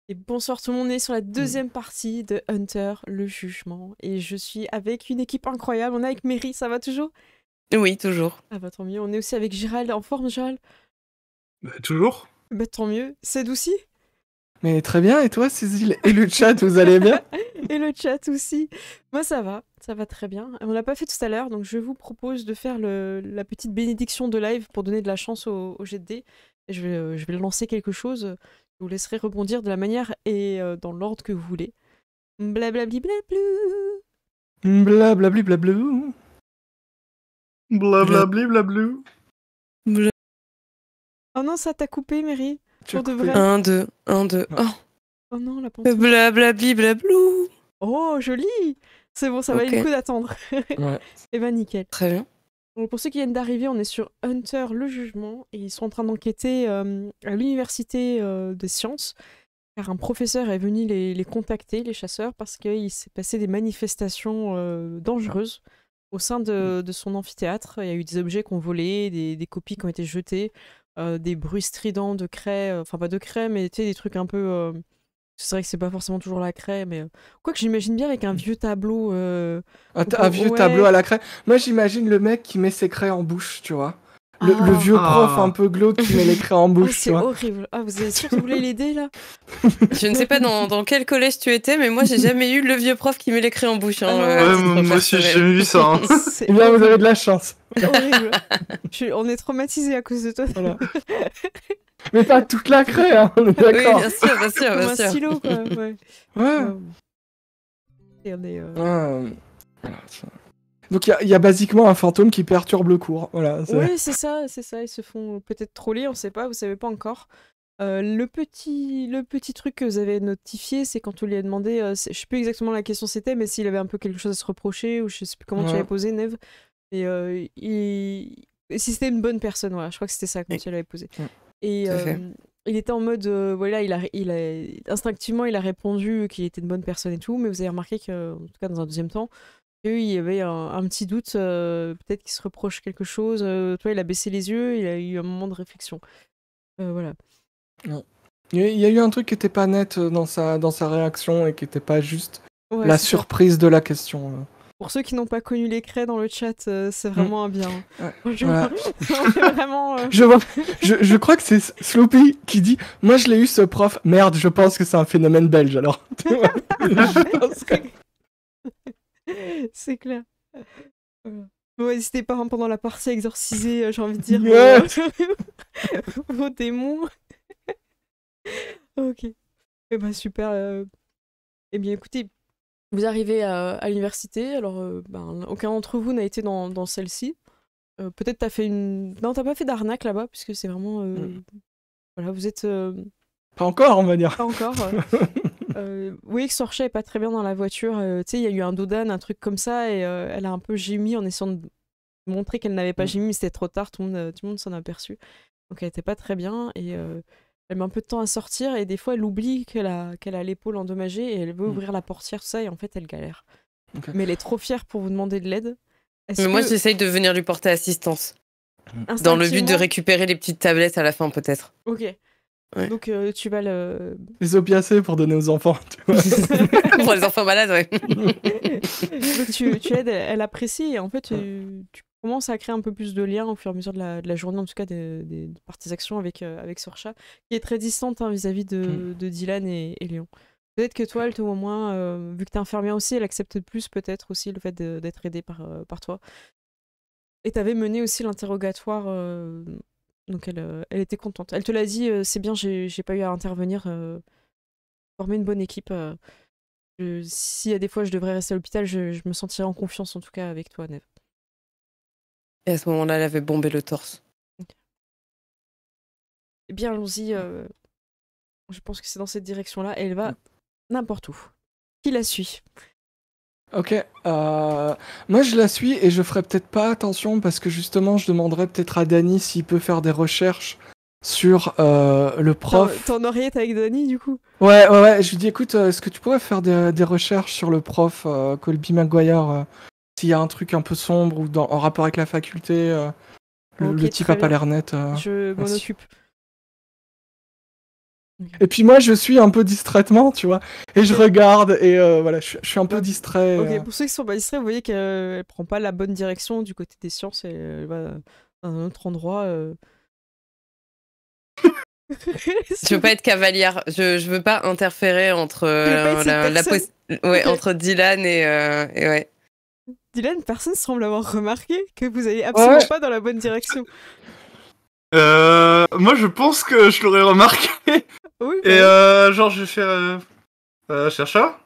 Et bonsoir tout le monde, on est sur la deuxième partie de Hunter, le jugement. Et je suis avec une équipe incroyable. On est avec Mary, ça va toujours? Oui, toujours. Ah bah tant mieux. On est aussi avec Gérald, en forme Gérald? Toujours. Bah tant mieux. C'est aussi? Mais très bien, et toi, Cécile? Et le chat, vous allez bien? Et le chat aussi. Moi ça va très bien. On l'a pas fait tout à l'heure, donc je vous propose de faire la petite bénédiction de live pour donner de la chance au jet de dés. Et je vais lancer quelque chose. Je vous laisserai rebondir de la manière et dans l'ordre que vous voulez. Blablabli blablou. Blablabli blablou. Blablabli blablou. Oh non, ça t'a coupé, Mary. Tu as Pour de coupé. vrai. 1, 2, 1, 2. Ouais. Oh, Oh non, la pantoufle. blablabli blablou. Oh, joli. C'est bon, ça valait Ok. le coup d'attendre. Ouais. Et ben nickel. Très bien. Donc, pour ceux qui viennent d'arriver, on est sur Hunter, le jugement. Et ils sont en train d'enquêter à l'université des sciences. Car un professeur est venu les contacter, les chasseurs, parce qu'il s'est passé des manifestations dangereuses au sein de son amphithéâtre. Il y a eu des objets qui ont volé, des copies qui ont été jetées, des bruits stridents de craie, enfin pas de craie, mais tu sais, des trucs un peu... c'est vrai que c'est pas forcément toujours la craie, mais... Quoi que j'imagine bien avec un vieux tableau... Un vieux ouais. tableau à la craie. Moi, j'imagine le mec qui met ses craies en bouche, tu vois. Le Ah. vieux prof Ah. un peu glauque qui met les craies en Oh, bouche, tu c'est vois. horrible. Ah, vous êtes sûr que vous voulez l'aider, là? Je ne sais pas dans quel collège tu étais, mais moi, j'ai jamais eu le vieux prof qui met les crayons en bouche. Hein, Ah non, à Ouais, titre moi aussi j'ai personnel. vu ça. Hein. C'est Eh bien, vous avez horrible. de la chance. Horrible. On est traumatisés à cause de toi. Voilà. Mais pas toute la craie, hein, on est Oui, d'accord. bien sûr, bien sûr, Comme bien un sûr. stylo, quoi. Ouais. Ouais. Ouais. Et on est, Voilà, ça. Donc, il y a basiquement un fantôme qui perturbe le cours. Voilà. Oui, c'est ça, c'est ça. Ils se font peut-être troller, on sait pas, vous savez pas encore. Le petit truc que vous avez notifié, c'est quand on lui a demandé, je sais plus exactement la question c'était, mais s'il avait un peu quelque chose à se reprocher, ou je sais plus comment tu Ouais. l'avais posé, Neve. Et si c'était une bonne personne, voilà, je crois que c'était ça quand tu l'avais posé. Ouais. Et Tout à fait. il était en mode, voilà, instinctivement, il a répondu qu'il était une bonne personne et tout, mais vous avez remarqué que, en tout cas dans un deuxième temps, qu'il y avait un petit doute, peut-être qu'il se reproche quelque chose. Toi, il a baissé les yeux, il a eu un moment de réflexion. Voilà. Il y a eu un truc qui était pas net dans sa réaction et qui était pas juste Ouais, la c'est ça. surprise de la question. Pour ceux qui n'ont pas connu les craies dans le chat, c'est vraiment un bien. Ouais, Franchement, voilà. on est vraiment... Je crois que c'est Sloopy qui dit « Moi, je l'ai eu, ce prof. Merde, je pense que c'est un phénomène belge, alors. » Je pense que... C'est clair. Voilà. Bon, n'hésitez pas hein, pendant la partie à exorciser, j'ai envie de dire, Ouais. vos démons. Ok. Eh ben super. Eh bien écoutez, vous arrivez à l'université, alors aucun d'entre vous n'a été dans celle-ci. Peut-être t'as fait une... Non, t'as pas fait d'arnaque là-bas, puisque c'est vraiment... Voilà, vous êtes... Pas encore, on va dire. Pas encore. Oui, que Sorcha est pas très bien dans la voiture. Tu sais, il y a eu un dodan, un truc comme ça, et elle a un peu gémi en essayant de montrer qu'elle n'avait pas gémi, mais c'était trop tard, tout le monde s'en a aperçu. Donc elle était pas très bien, et elle met un peu de temps à sortir, et des fois elle oublie qu'elle a l'épaule endommagée, et elle veut ouvrir la portière, tout ça, et en fait elle galère. Ok. Mais elle est trop fière pour vous demander de l'aide. Mais moi, j'essaye de venir lui porter assistance. Dans le but de instinctivement- récupérer les petites tablettes à la fin, peut-être. Ok. Ouais. Donc tu vas le... Les opiacés pour donner aux enfants, tu vois. Pour les enfants malades, ouais. Donc tu aides, elle apprécie et en fait tu commences à créer un peu plus de liens au fur et à mesure de la journée, en tout cas par tes actions avec Sorcha, qui est très distante hein, vis-à-vis de Dylan et Léon. Peut-être que toi, elle te au moins, vu que t'es infirmière aussi, elle accepte plus peut-être aussi le fait d'être aidée par toi. Et t'avais mené aussi l'interrogatoire, donc elle était contente. Elle te l'a dit, c'est bien, j'ai pas eu à intervenir, former une bonne équipe. S'il y a des fois je devrais rester à l'hôpital, je me sentirais en confiance en tout cas avec toi, Neve. Et à ce moment-là, elle avait bombé le torse. Eh bien, allons-y. Je pense que c'est dans cette direction-là. Elle va n'importe où. Qui la suit? Ok. Moi, je la suis et je ferai peut-être pas attention parce que justement, je demanderai peut-être à Danny s'il peut faire des recherches sur le prof. T'en aurais avec Danny, du coup? Ouais. Je lui dis, écoute, est-ce que tu pourrais faire des recherches sur le prof Colby Maguire s'il y a un truc un peu sombre ou en rapport avec la faculté Ok, le type très a pas bien. l'air net. Je m'en merci. occupe. Et puis moi, je suis un peu distraitement, tu vois. Et je regarde, et voilà, je suis un peu distrait. Ok, pour ceux qui sont pas distraits, vous voyez qu'elle prend pas la bonne direction du côté des sciences et elle va à un autre endroit. Je veux pas être cavalière. Je veux pas interférer entre veux pas être cette personne. ouais, Ok. entre Dylan et ouais. Dylan, personne semble avoir remarqué que vous allez absolument Ouais. pas dans la bonne direction. Moi, je pense que je l'aurais remarqué. Oui, Et bah genre, je vais faire... Chercha.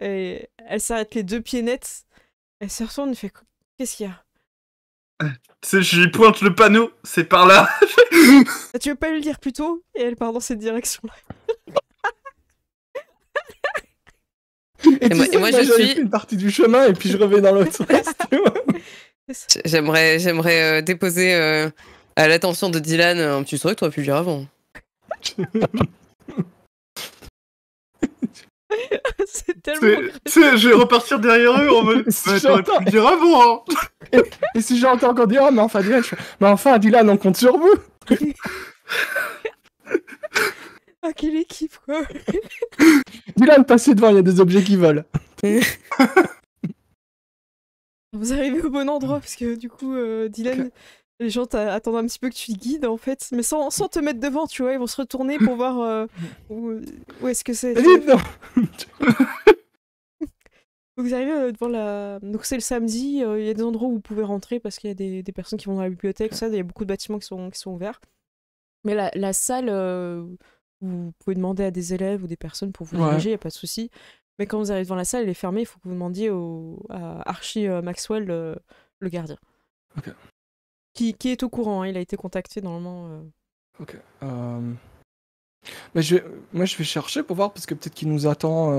oui. Et elle s'arrête les deux pieds nets. Elle se retourne et fait qu'est-ce qu'il y a? Tu sais, je lui pointe le panneau. C'est par là. Ah, tu veux pas lui le dire plus tôt? Et elle part dans cette direction-là. Et tu moi- sais, et moi, moi, je j'avais suis- fait une partie du chemin, et puis je reviens dans l'autre sens, tu vois. J'aimerais déposer à l'attention de Dylan un petit truc que t'aurais pu le dire avant. C'est tellement Tu sais, je vais repartir derrière eux en mode... Si Mais t'aurais pu j'entends- le dire avant, hein. Et si j'entends encore dire, oh, mais enfin, Dylan, je fais, mais enfin, Dylan, on compte sur vous. Ah, quelle équipe, quoi! Dylan, passez devant, il y a des objets qui volent. Vous arrivez au bon endroit, parce que du coup, Dylan, les gens attendent un petit peu que tu les guides, en fait, mais sans te mettre devant, tu vois, ils vont se retourner pour voir où est-ce que c'est. tu Dites vois. donc. Vous arrivez devant la... Donc c'est le samedi, il y a des endroits où vous pouvez rentrer, parce qu'il y a des personnes qui vont dans la bibliothèque, ça, il y a beaucoup de bâtiments qui sont ouverts. Mais la salle, vous pouvez demander à des élèves ou des personnes pour vous Ouais. diriger, il n'y a pas de souci. Mais quand vous arrivez devant la salle, elle est fermée, il faut que vous demandiez à Archie Maxwell, le gardien. Ok. Qui est au courant, hein, il a été contacté normalement. Ok. Mais moi, je vais chercher pour voir, parce que peut-être qu'il nous attend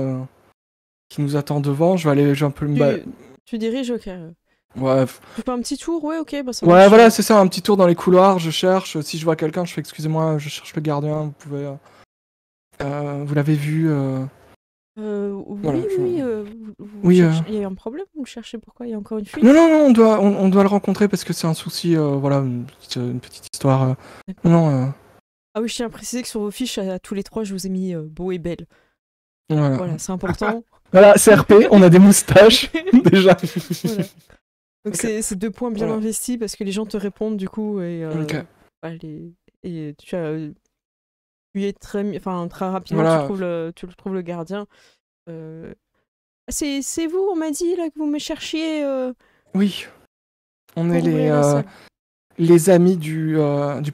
devant. Je vais un peu me Tu diriges, ok. Ouais, Tu fais un petit tour, ouais, ok, bah ça ouais, marche. voilà, c'est ça, un petit tour dans les couloirs, je cherche. Si je vois quelqu'un, je fais excusez-moi, je cherche le gardien, vous pouvez. Vous l'avez vu Voilà, Oui, Oui, il y a eu un problème, vous le cherchez pourquoi? Il y a encore une fuite? Non, on doit le rencontrer parce que c'est un souci, voilà, une petite histoire. Non, Ah oui, je tiens à préciser que sur vos fiches, à tous les trois, je vous ai mis beau et belle. voilà. Voilà, c'est important. Voilà, CRP, on a des moustaches, déjà. Voilà. Donc Ok. c'est 2 points bien Voilà. investis parce que les gens te répondent du coup et, Ok. et tu es très rapidement Voilà. tu trouves le gardien. C'est vous, on m'a dit là que vous me cherchiez Oui, on pour est ouvrir la salle. les amis du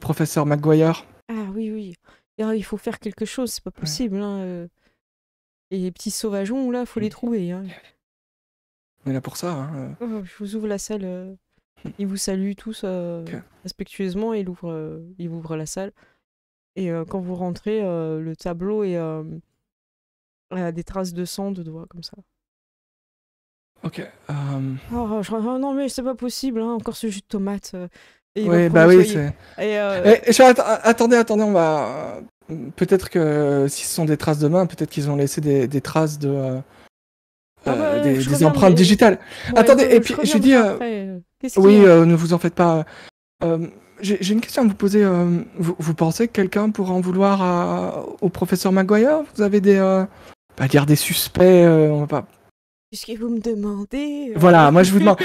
professeur McGuire. Ah oui. Ah, il faut faire quelque chose, c'est pas possible. Hein. Et les petits sauvageons là, faut les trouver. Hein. On est là pour ça. Hein. Oh, je vous ouvre la salle. Ils vous saluent tous respectueusement et il ouvre la salle. Et quand vous rentrez, le tableau a des traces de sang, de doigts, comme ça. Ok. Oh, non, mais c'est pas possible, hein, encore ce jus de tomate. Et il Oui, va bah prendre le oui, soyer. c'est. Attendez, on va. Peut-être que si ce sont des traces de main, peut-être qu'ils ont laissé des traces de. Des empreintes digitales. Ouais, Attendez, et puis reviens je dis. après. Qu'est-ce Oui, qu'il y a ne vous en faites pas. J'ai une question à vous poser. Vous pensez que quelqu'un pourrait en vouloir au professeur Maguire? Vous avez pas dire des suspects, on va pas. Puisque vous me demandez. Voilà, moi je vous demande.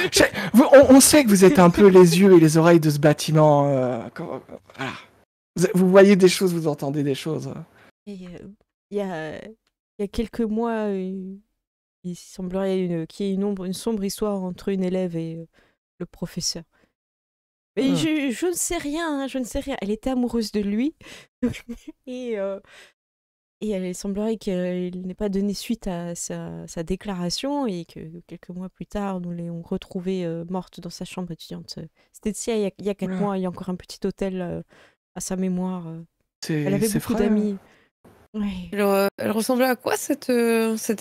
On sait que vous êtes un peu les yeux et les oreilles de ce bâtiment. Voilà. Vous voyez des choses, vous entendez des choses. Il y a quelques mois, il semblerait qu'il y ait une sombre histoire entre une élève et le professeur. Mais je ne sais rien, hein, je ne sais rien. Elle était amoureuse de lui. et il semblerait qu'il n'ait pas donné suite à sa déclaration et que quelques mois plus tard, nous l'ayons retrouvée morte dans sa chambre étudiante. C'était il y a 4 mois, il y a encore un petit hôtel à sa mémoire. Elle avait beaucoup d'amis. Ouais. Elle ressemblait à quoi cette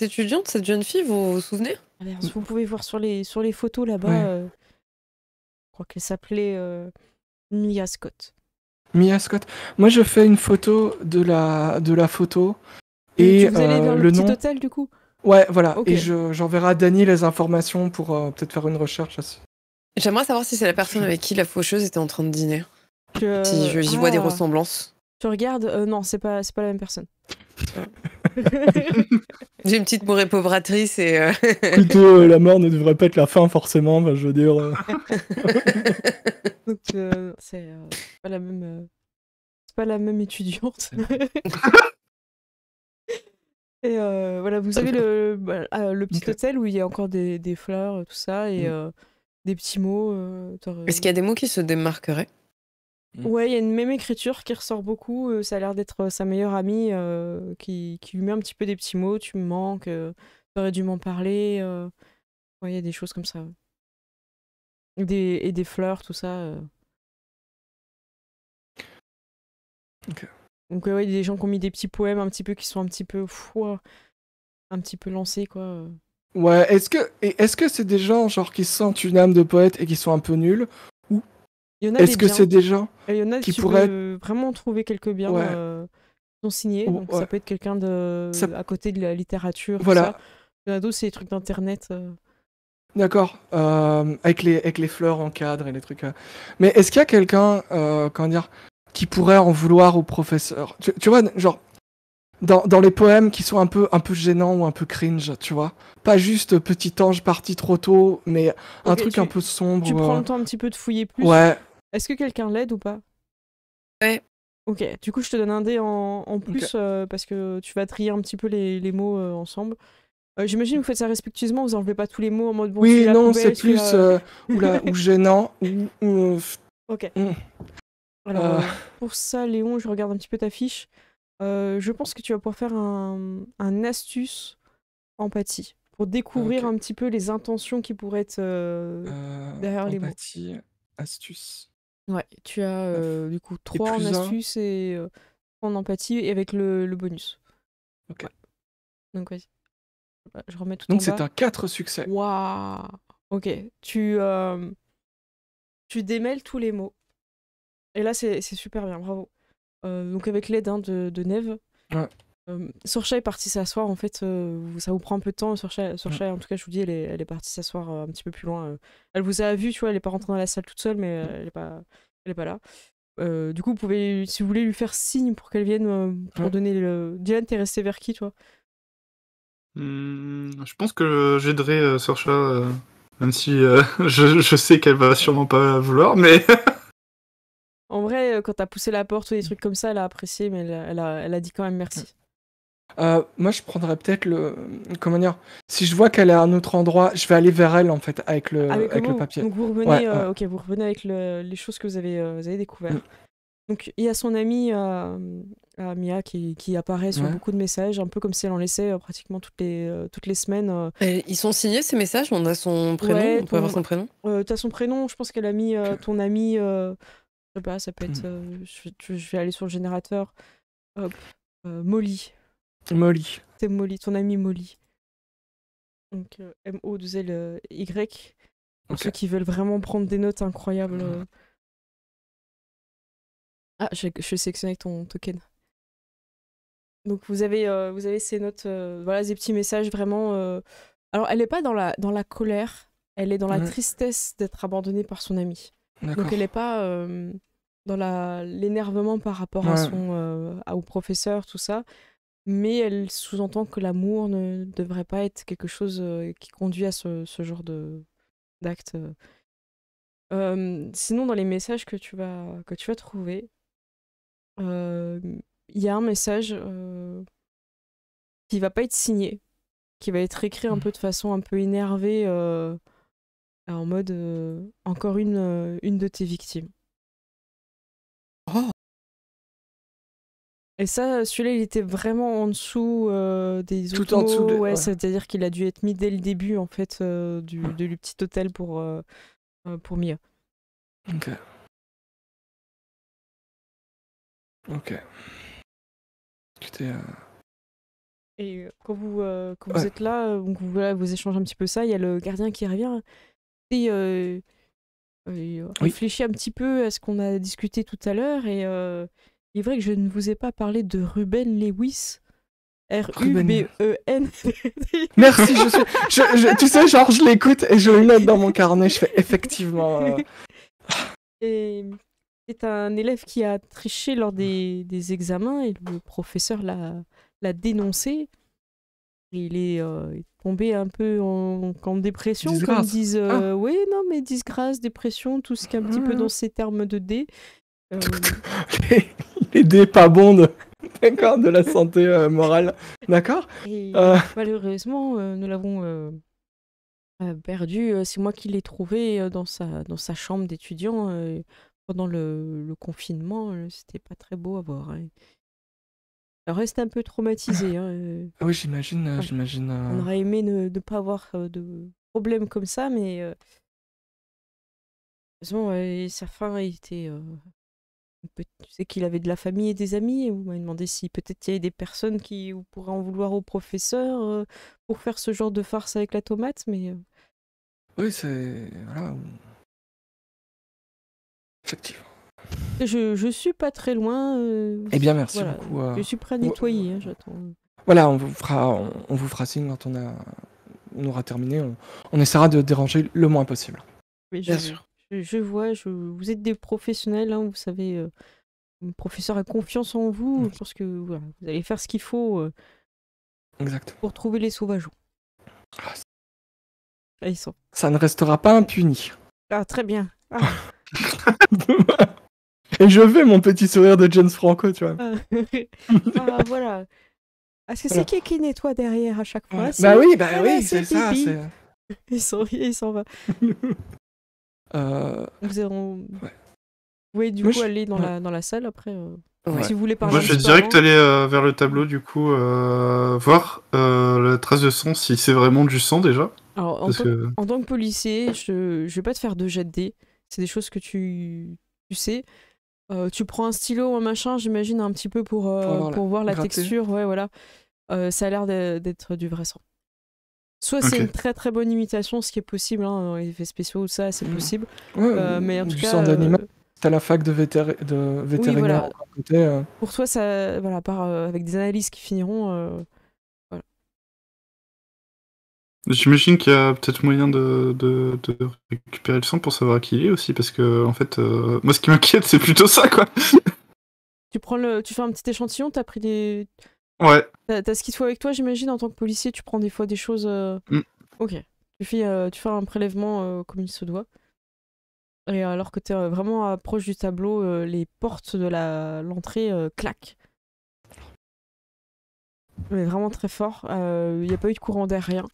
étudiante, cette jeune fille, vous vous souvenez? Alors, vous pouvez voir sur les photos là-bas, Ouais. je crois qu'elle s'appelait Mia Scott. Mia Scott. Moi je fais une photo de la photo et Vous allez vers le le petit nom. hôtel du coup? Ouais, voilà. Ok. Et j'enverrai à Dany les informations pour peut-être faire une recherche. J'aimerais savoir si c'est la personne avec qui la faucheuse était en train de dîner. Je- Si j'y vois des Ah. ressemblances. Tu regardes, non, c'est pas la même personne. J'ai une petite mourée pauvratrice et. Plutôt, la mort ne devrait pas être la fin, forcément. Enfin, je veux dire. Donc, c'est pas la même. C'est pas la même étudiante. Et voilà, vous avez le petit hôtel où il y a encore des fleurs, tout ça, et des petits mots. Est-ce qu'il y a des mots qui se démarqueraient? Ouais, il y a une même écriture qui ressort beaucoup. Ça a l'air d'être sa meilleure amie qui lui met un petit peu des petits mots. Tu me manques, t'aurais dû m'en parler. Ouais, il y a des choses comme ça. Et des fleurs, tout ça. Ok. Donc, ouais, il y a des gens qui ont mis des petits poèmes un petit peu qui sont un petit peu un petit peu lancés, quoi. Ouais, est-ce que c'est des gens genre qui sentent une âme de poète et qui sont un peu nuls? Ou Il y en a est-ce des que biens. c'est des gens Et il y en a qui tu pourraient peux vraiment trouver quelques biens Ouais. qui sont signés. Ou- Donc ouais. ça peut être quelqu'un à côté de la littérature, tout Voilà, ça. Il y en a d'autres, c'est des trucs d'internet. d'accord. Avec les fleurs en cadre et les trucs. Mais est-ce qu'il y a quelqu'un, comment dire, qui pourrait en vouloir au professeur? Tu vois, genre, dans les poèmes qui sont un peu gênants ou un peu cringe, tu vois. Pas juste petit ange parti trop tôt, mais un Ok, truc un peu sombre. Tu prends le temps un petit peu de fouiller plus. Ouais, Est-ce que quelqu'un l'aide ou pas? Ouais. Ok, du coup je te donne un dé en plus parce que tu vas trier un petit peu les mots ensemble. J'imagine que vous faites ça respectueusement, vous enlevez pas tous les mots en mode bon, oui, celui-là non, poubelle, c'est plus ou gênant ou Ok. mm. Alors pour ça, Léon, je regarde un petit peu ta fiche. Je pense que tu vas pouvoir faire un astuce empathie pour découvrir Ok. un petit peu les intentions qui pourraient être derrière les mots. Empathie, astuce. Ouais, tu as du coup 3 en plus un. astuce et 3 en empathie et avec le bonus. Ok. Ouais. Donc vas-y. Je remets tout Donc en c'est bas. un 4 succès. Waouh. Ok, tu démêles tous les mots. Et là, c'est super bien, bravo. Donc avec l'aide de Neve. Ouais. Sorcha est partie s'asseoir, en fait, ça vous prend un peu de temps. Sorcha, en tout cas, je vous dis, elle est partie s'asseoir un petit peu plus loin. Elle vous a vu, tu vois, elle est pas rentrée dans la salle toute seule, mais elle est pas là. Du coup, vous pouvez, si vous voulez lui faire signe pour qu'elle vienne pour donner le. Dylan, t'es resté vers qui, toi? Je pense que j'aiderai Sorcha, même si je sais qu'elle va sûrement pas vouloir, mais En vrai, quand t'as poussé la porte ou des trucs comme ça, elle a apprécié, mais elle a dit quand même merci. Moi, je prendrais peut-être comment dire, si je vois qu'elle est à un autre endroit, je vais aller vers elle, en fait, avec le papier. Donc vous revenez, ok, vous revenez avec les choses que vous avez découvertes. Donc il y a son amie Mia qui apparaît sur beaucoup de messages, un peu comme si elle en laissait pratiquement toutes les semaines. Ils sont signés ces messages? On a son prénom? On peut avoir son prénom? T'as son prénom, je pense qu'elle a mis ton ami. Je sais pas, ça peut être. Je vais aller sur le générateur. Hop, Molly. Molly. C'est Molly, ton ami Molly. Donc MO2LY. Pour ceux qui veulent vraiment prendre des notes incroyables. Ah, je suis sélectionné avec ton token. Donc vous avez ces notes, voilà, des petits messages vraiment. Alors elle n'est pas dans la colère, elle est dans la tristesse d'être abandonnée par son ami. Donc elle n'est pas dans l'énervement par rapport au professeur, tout ça. Mais elle sous-entend que l'amour ne devrait pas être quelque chose qui conduit à ce genre d'acte. Sinon, dans les messages que tu vas trouver, il y a un message qui va pas être signé, qui va être écrit un peu de façon un peu énervée, en mode encore une de tes victimes. Oh. Et ça, celui-là, il était vraiment en dessous des autres Tout en dessous. mots, c'est-à-dire qu'il a dû être mis dès le début en fait du petit hôtel pour Mia. Ok. Et quand vous êtes là, vous échangez un petit peu ça, il y a le gardien qui revient et il réfléchit un petit peu à ce qu'on a discuté tout à l'heure et il est vrai que je ne vous ai pas parlé de Ruben Lewis. R-U-B-E-N. Merci, tu sais, genre je l'écoute et je le note dans mon carnet, je fais effectivement... Et C'est un élève qui a triché lors des examens et le professeur l'a dénoncé. Il est tombé un peu en dépression, comme Disgrâce. disent. Ah. Oui, non, mais disgrâce, dépression, tout ce qui est un petit peu dans ces termes de D. Les dés pas bons d'accord, de la santé morale. D'accord. Et Euh. malheureusement, nous l'avons perdu. C'est moi qui l'ai trouvé dans sa chambre d'étudiant pendant le confinement. C'était pas très beau à voir. Hein. Il reste un peu traumatisé. Hein. Ah oui, j'imagine. On aurait aimé ne pas avoir de problème comme ça, mais heureusement, sa fin a été. Tu sais qu'il avait de la famille et des amis, et vous m'avez demandé si peut-être il y avait des personnes qui pourraient en vouloir au professeur pour faire ce genre de farce avec la tomate, mais Oui, c'est. Voilà. Effectivement. je suis pas très loin. Eh bien, merci voilà. beaucoup. Je suis prêt à nettoyer, hein, j'attends. Voilà, on vous fera signe quand on aura terminé. On essaiera de déranger le moins possible. Mais Bien sûr. Je vois, vous êtes des professionnels, hein, vous savez, le professeur a confiance en vous, je pense que voilà, vous allez faire ce qu'il faut Exact. pour trouver les sauvageons. Ah, Là, ils sont. ça ne restera pas impuni. Ah, très bien. Ah. Et je fais mon petit sourire de James Franco, tu vois. Ah, voilà. Est-ce que c'est qui nettoie derrière à chaque fois? Bah oui, Voilà, c'est ça. Bibi. C'est... Il s'en va. Vous pouvez du Moi, coup aller dans la salle après. Ouais. Si vous voulez parler Moi, un je vais petit peu direct avant. aller vers le tableau, du coup, voir la trace de sang, si c'est vraiment du sang déjà. Alors, Parce que... en tant que policier, je vais pas te faire de jet de dés. C'est des choses que tu sais. Tu prends un stylo ou un machin, j'imagine, un petit peu pour voir la gratter. texture. Ouais, voilà. Ça a l'air d'être du vrai sang. Soit c'est Ok. une très très bonne imitation, ce qui est possible, hein, dans les effets spéciaux, ça c'est possible. Ouais, Mais en tout du cas, sang d'animal. T'as la fac de vétérinaire voilà. à côté. Pour toi, ça, voilà, à part avec des analyses qui finiront. Voilà. J'imagine qu'il y a peut-être moyen de récupérer le sang pour savoir qui il est aussi, parce que, en fait, moi, ce qui m'inquiète, c'est plutôt ça, quoi. Tu fais un petit échantillon, t'as pris des. Ouais. T'as ce qu'il te faut avec toi, j'imagine, en tant que policier, tu prends des fois des choses. Ok. Tu fais un prélèvement comme il se doit. Et alors que t'es vraiment proche du tableau, les portes de l'entrée claquent. Mais vraiment très fort. Il n'y a pas eu de courant d'air, rien.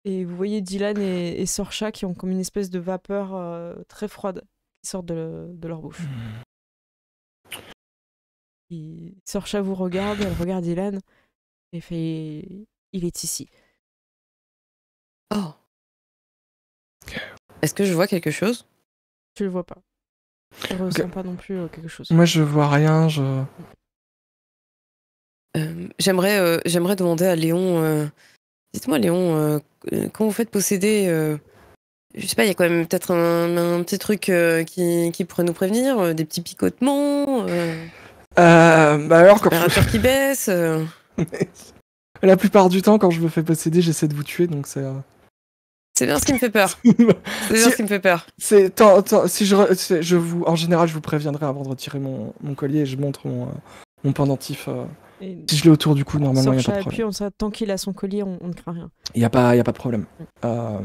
Et vous voyez Dylan et Sorcha qui ont comme une espèce de vapeur très froide qui sort de leur bouche. Sorcha vous regarde, elle regarde Dylan et fait « Il est ici ». Oh. Est-ce que je vois quelque chose? Je le vois pas. Je ressens pas non plus quelque chose. Moi, je vois rien. J'aimerais demander à Léon. Dites-moi, Léon, quand vous faites posséder, je sais pas, il y a quand même peut-être un petit truc qui pourrait nous prévenir, des petits picotements, Bah alors, quand température qui baisse. La plupart du temps, quand je me fais posséder, j'essaie de vous tuer, donc c'est. C'est bien ce qui me fait peur. C'est bien ce qui me fait peur. Si je vous, en général, je vous préviendrai avant de retirer mon collier et je montre mon pendentif. Et Si je l'ai autour du cou, normalement, il n'y a pas de Sorcha problème. appuie, tant qu'il a son collier, on ne craint rien. Il n'y a pas de problème. On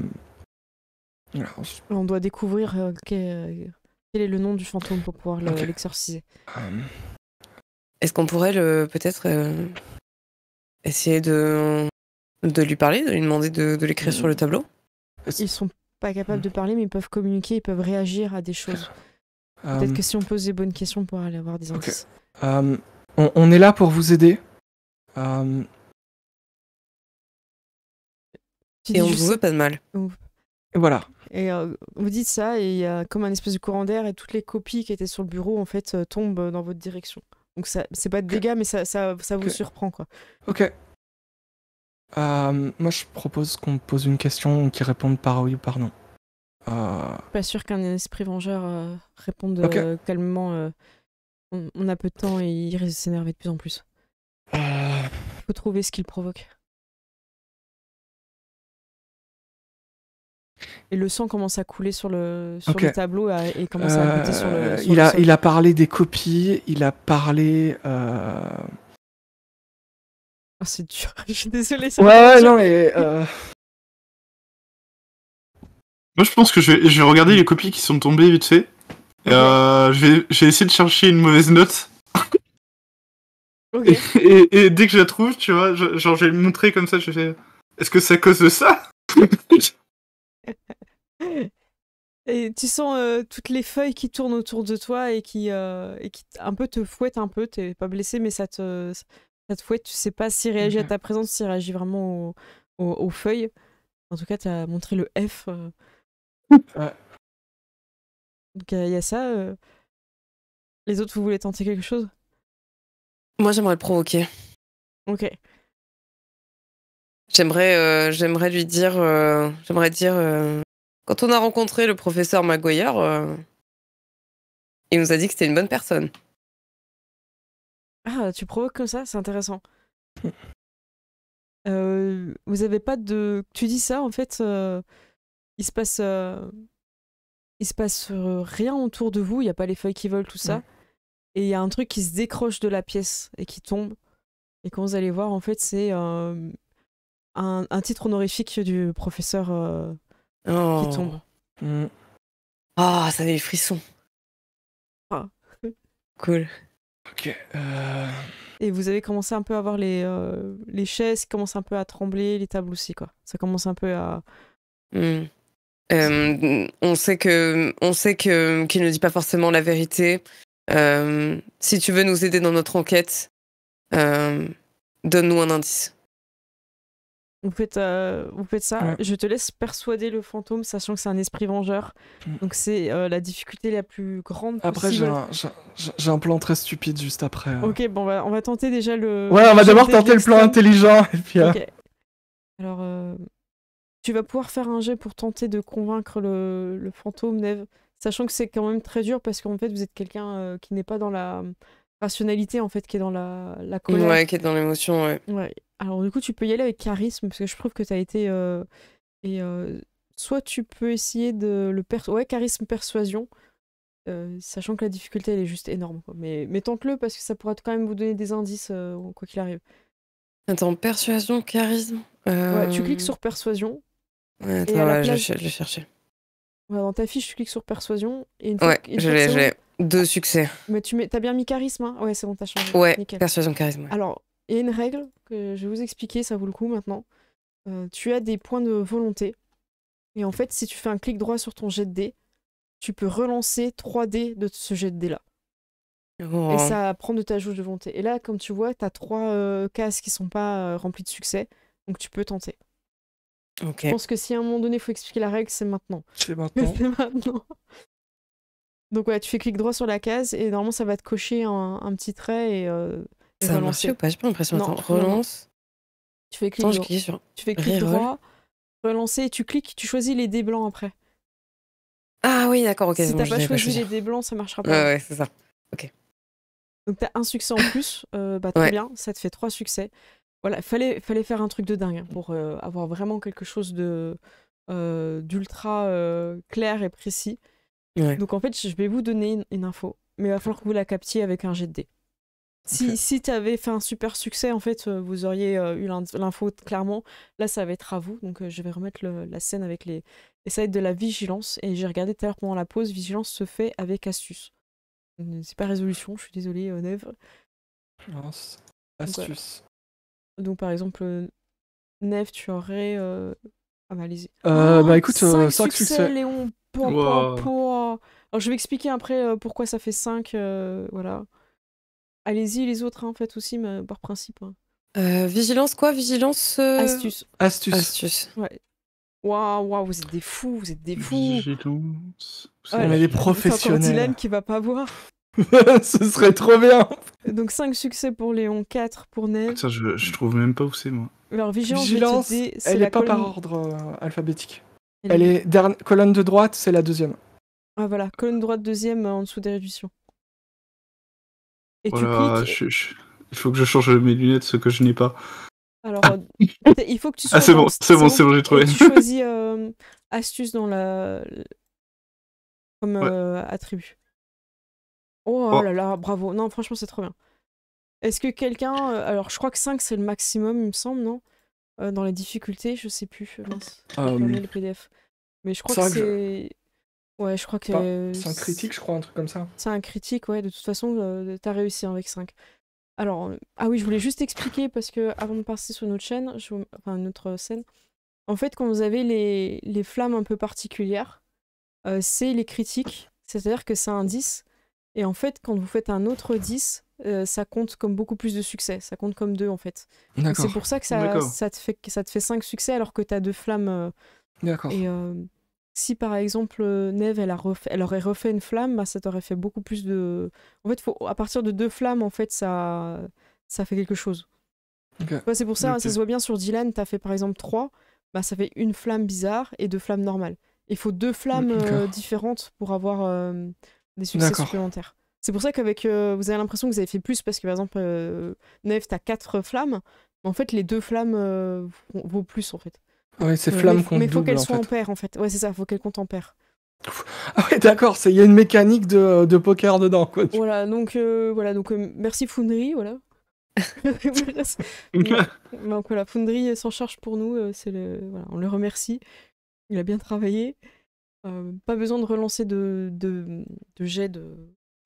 doit découvrir quel est le nom du fantôme pour pouvoir l'exorciser. Est-ce qu'on pourrait peut-être essayer de lui parler, de lui demander de l'écrire sur le tableau? Ils sont pas capables de parler, mais ils peuvent communiquer, ils peuvent réagir à des choses. Peut-être que si on pose des bonnes questions, on pourra aller avoir des indices. On est là pour vous aider. Et on vous veut pas de mal. Et voilà. Et vous dites ça, et il y a comme un espèce de courant d'air, et toutes les copies qui étaient sur le bureau, en fait, tombent dans votre direction. Donc c'est pas de dégâts, mais ça vous surprend, quoi. Ok. Moi, je propose qu'on pose une question qui réponde par oui ou par non. Pas sûr qu'un esprit vengeur réponde calmement. On a peu de temps et il risque de s'énerver de plus en plus. Faut trouver ce qu'il provoque. Et le sang commence à couler sur le Ok. tableau et commence à goutter sur le sol. Il a parlé des copies, il a parlé. Oh, c'est dur, je suis désolée. ça Ouais, me fait non, dur. mais. Moi, je pense que je vais regarder les copies qui sont tombées vite fait. Et, je vais essayer de chercher une mauvaise note. Ok. Et dès que je la trouve, tu vois, genre, je vais le montrer comme ça, je fais... Est-ce que c'est à cause de ça? Et tu sens toutes les feuilles qui tournent autour de toi et qui un peu te fouettent un peu. T'es pas blessé, mais ça te fouette. Tu sais pas s'il réagit à ta présence, s'il réagit vraiment aux feuilles. En tout cas, t'as montré le F. Ouais. Donc il y a ça. Les autres, vous voulez tenter quelque chose? Moi, j'aimerais le provoquer. Ok. J'aimerais lui dire... quand on a rencontré le professeur Maguire, il nous a dit que c'était une bonne personne. Ah, tu provoques comme ça, c'est intéressant. Vous avez pas de... Tu dis ça, en fait, il se passe rien autour de vous, il n'y a pas les feuilles qui volent, tout ça. Et il y a un truc qui se décroche de la pièce et qui tombe. Et quand vous allez voir, en fait, c'est un titre honorifique du professeur qui tombe. Ah, ça avait les frissons. Ah. Cool. Ok. Et vous avez commencé un peu à voir les chaises qui commencent un peu à trembler, les tables aussi, quoi. Ça commence un peu à... On sait qu'il ne dit pas forcément la vérité. Si tu veux nous aider dans notre enquête, donne-nous un indice. Vous faites ça, Ouais. je te laisse persuader le fantôme, sachant que c'est un esprit vengeur. Donc c'est la difficulté la plus grande Après, possible. j'ai un plan très stupide juste après. Ok, bon, on va tenter déjà le... Ouais, on va jet d'abord de tenter le plan dextère. intelligent, et puis... Ok. Alors, tu vas pouvoir faire un jet pour tenter de convaincre le fantôme, Neve, sachant que c'est quand même très dur parce qu'en fait, vous êtes quelqu'un qui n'est pas dans la rationalité, en fait, qui est dans la colère. Ouais, qui est dans l'émotion, ouais. Ouais. Alors, du coup, tu peux y aller avec charisme parce que je trouve que tu as été. Soit tu peux essayer de le ouais, charisme persuasion, sachant que la difficulté, elle est juste énorme, quoi. Mais tente-le parce que ça pourra quand même vous donner des indices, quoi qu'il arrive. Attends, persuasion, charisme. Ouais, tu cliques sur persuasion. Ouais, Et à la attends, place... je l'ai cherché. Ouais, dans ta fiche, tu cliques sur persuasion. Et une fois Ouais, que je c'est bon, l'ai. 2 succès. mais t'as bien mis charisme, hein? Ouais, c'est bon, t'as changé. Ouais, Nickel. persuasion, charisme. Ouais. Alors, il y a une règle que je vais vous expliquer, ça vaut le coup maintenant. Tu as des points de volonté. Et en fait, si tu fais un clic droit sur ton jet de dés, tu peux relancer 3 dés de ce jet de dés-là. Oh. Et ça prend de ta jauge de volonté. Et là, comme tu vois, t'as 3 cases qui sont pas remplies de succès. Donc tu peux tenter. Ok. Je pense que si à un moment donné, il faut expliquer la règle, c'est maintenant. C'est maintenant. C'est maintenant. Donc ouais, tu fais clic droit sur la case et normalement, ça va te cocher un petit trait et Ça a relancer. marché ou pas? J'ai pas l'impression. Non, Attends, non, non. relance. Tu fais clic Attends, je droit. clique sur... Tu fais clic Reroll. droit, relancer, et tu cliques, tu choisis les dés blancs après. Ah oui, d'accord, ok. Si c'est bon, t'as je pas l'avais choisi les dés blancs, ça marchera pas. Ouais, c'est ça. Donc t'as un succès en plus, très Ouais. bien, ça te fait 3 succès. Voilà, fallait faire un truc de dingue hein, pour avoir vraiment quelque chose de d'ultra clair et précis. Ouais. Donc en fait, je vais vous donner une info, mais il va falloir que vous la captiez avec un jet de dés. Si tu avais fait un super succès, en fait, vous auriez eu l'info clairement. Là, ça va être à vous. Donc, je vais remettre la scène avec les... Et ça va être de la vigilance. Et j'ai regardé tout à l'heure pendant la pause, vigilance se fait avec astuce. C'est pas résolution, je suis désolée, Neve. Lance. Astuce. Donc, par exemple, Neve, tu aurais... Ah bah, allez-y. Bah écoute, 5 5 succès, succès. Léon. Wow. Alors, je vais expliquer après pourquoi ça fait 5. Voilà. Allez-y, les autres, hein, faites aussi, mais par principe. Hein. Vigilance, quoi? Vigilance... Astuce. Astuce. Ouais. Waouh, vous êtes des fous, Vigilance. On est des C'est encore professionnels. Dylan qui va pas voir. Ce serait trop bien. Donc 5 succès pour Léon, 4 pour Neve. Putain, je trouve même pas où c'est, moi. Alors vigilance, Vigilance, je vais te dire, c'est elle la est pas par colonne... ordre alphabétique. Elle Elle est- est colonne de droite, c'est la deuxième. Ah voilà, colonne droite deuxième en dessous des réductions. Et Voilà, tu cliques... il faut que je change mes lunettes, ce que je n'ai pas. Alors, il faut que tu sois Ah, c'est dans bon, le- c'est bon, j'ai trouvé. Et tu choisis astuce dans comme Ouais. attribut. Oh Oh. là là, bravo. Non, franchement, c'est trop bien. Est-ce que quelqu'un... alors, je crois que 5, c'est le maximum, il me semble, non? Dans les difficultés, je sais plus. Mince, j'ai fermé le PDF. Mais je crois que 5, c'est... Ouais, je crois que... c'est un critique, je crois, un truc comme ça. C'est un critique, ouais. De toute façon, t'as réussi avec 5. Alors, ah oui, je voulais juste expliquer, parce que avant de passer sur notre chaîne, enfin, notre scène, en fait, quand vous avez les flammes un peu particulières, c'est les critiques, c'est-à-dire que c'est un 10, et en fait, quand vous faites un autre 10, ça compte comme beaucoup plus de succès, ça compte comme 2 en fait. Donc c'est D'accord. pour ça que D'accord. ça te fait 5 succès alors que tu as 2 flammes. D'accord. Et si par exemple Neve elle aurait refait une flamme, bah, ça t'aurait fait beaucoup plus de... En fait, à partir de 2 flammes, en fait, ça fait quelque chose. Ok. Ouais, c'est pour ça, Ok. ça se voit bien sur Dylan, t'as fait par exemple 3, bah, ça fait une flamme bizarre et 2 flammes normales. Il faut 2 flammes D'accord. différentes pour avoir des succès D'accord. supplémentaires. C'est pour ça qu'avec vous avez l'impression que vous avez fait plus parce que par exemple Neve t'as 4 flammes, mais en fait les 2 flammes vaut plus en fait. Ouais, ces flammes comptent Mais faut double qu'elles en soient en fait. paire en fait. Ouais, c'est ça, faut qu'elles comptent en paire. Ah ouais, d'accord, il y a une mécanique de poker dedans, quoi. Voilà, donc merci Foundry, voilà. Donc voilà, Foundry s'en charge pour nous, voilà, on le remercie. Il a bien travaillé. Pas besoin de relancer de jet de...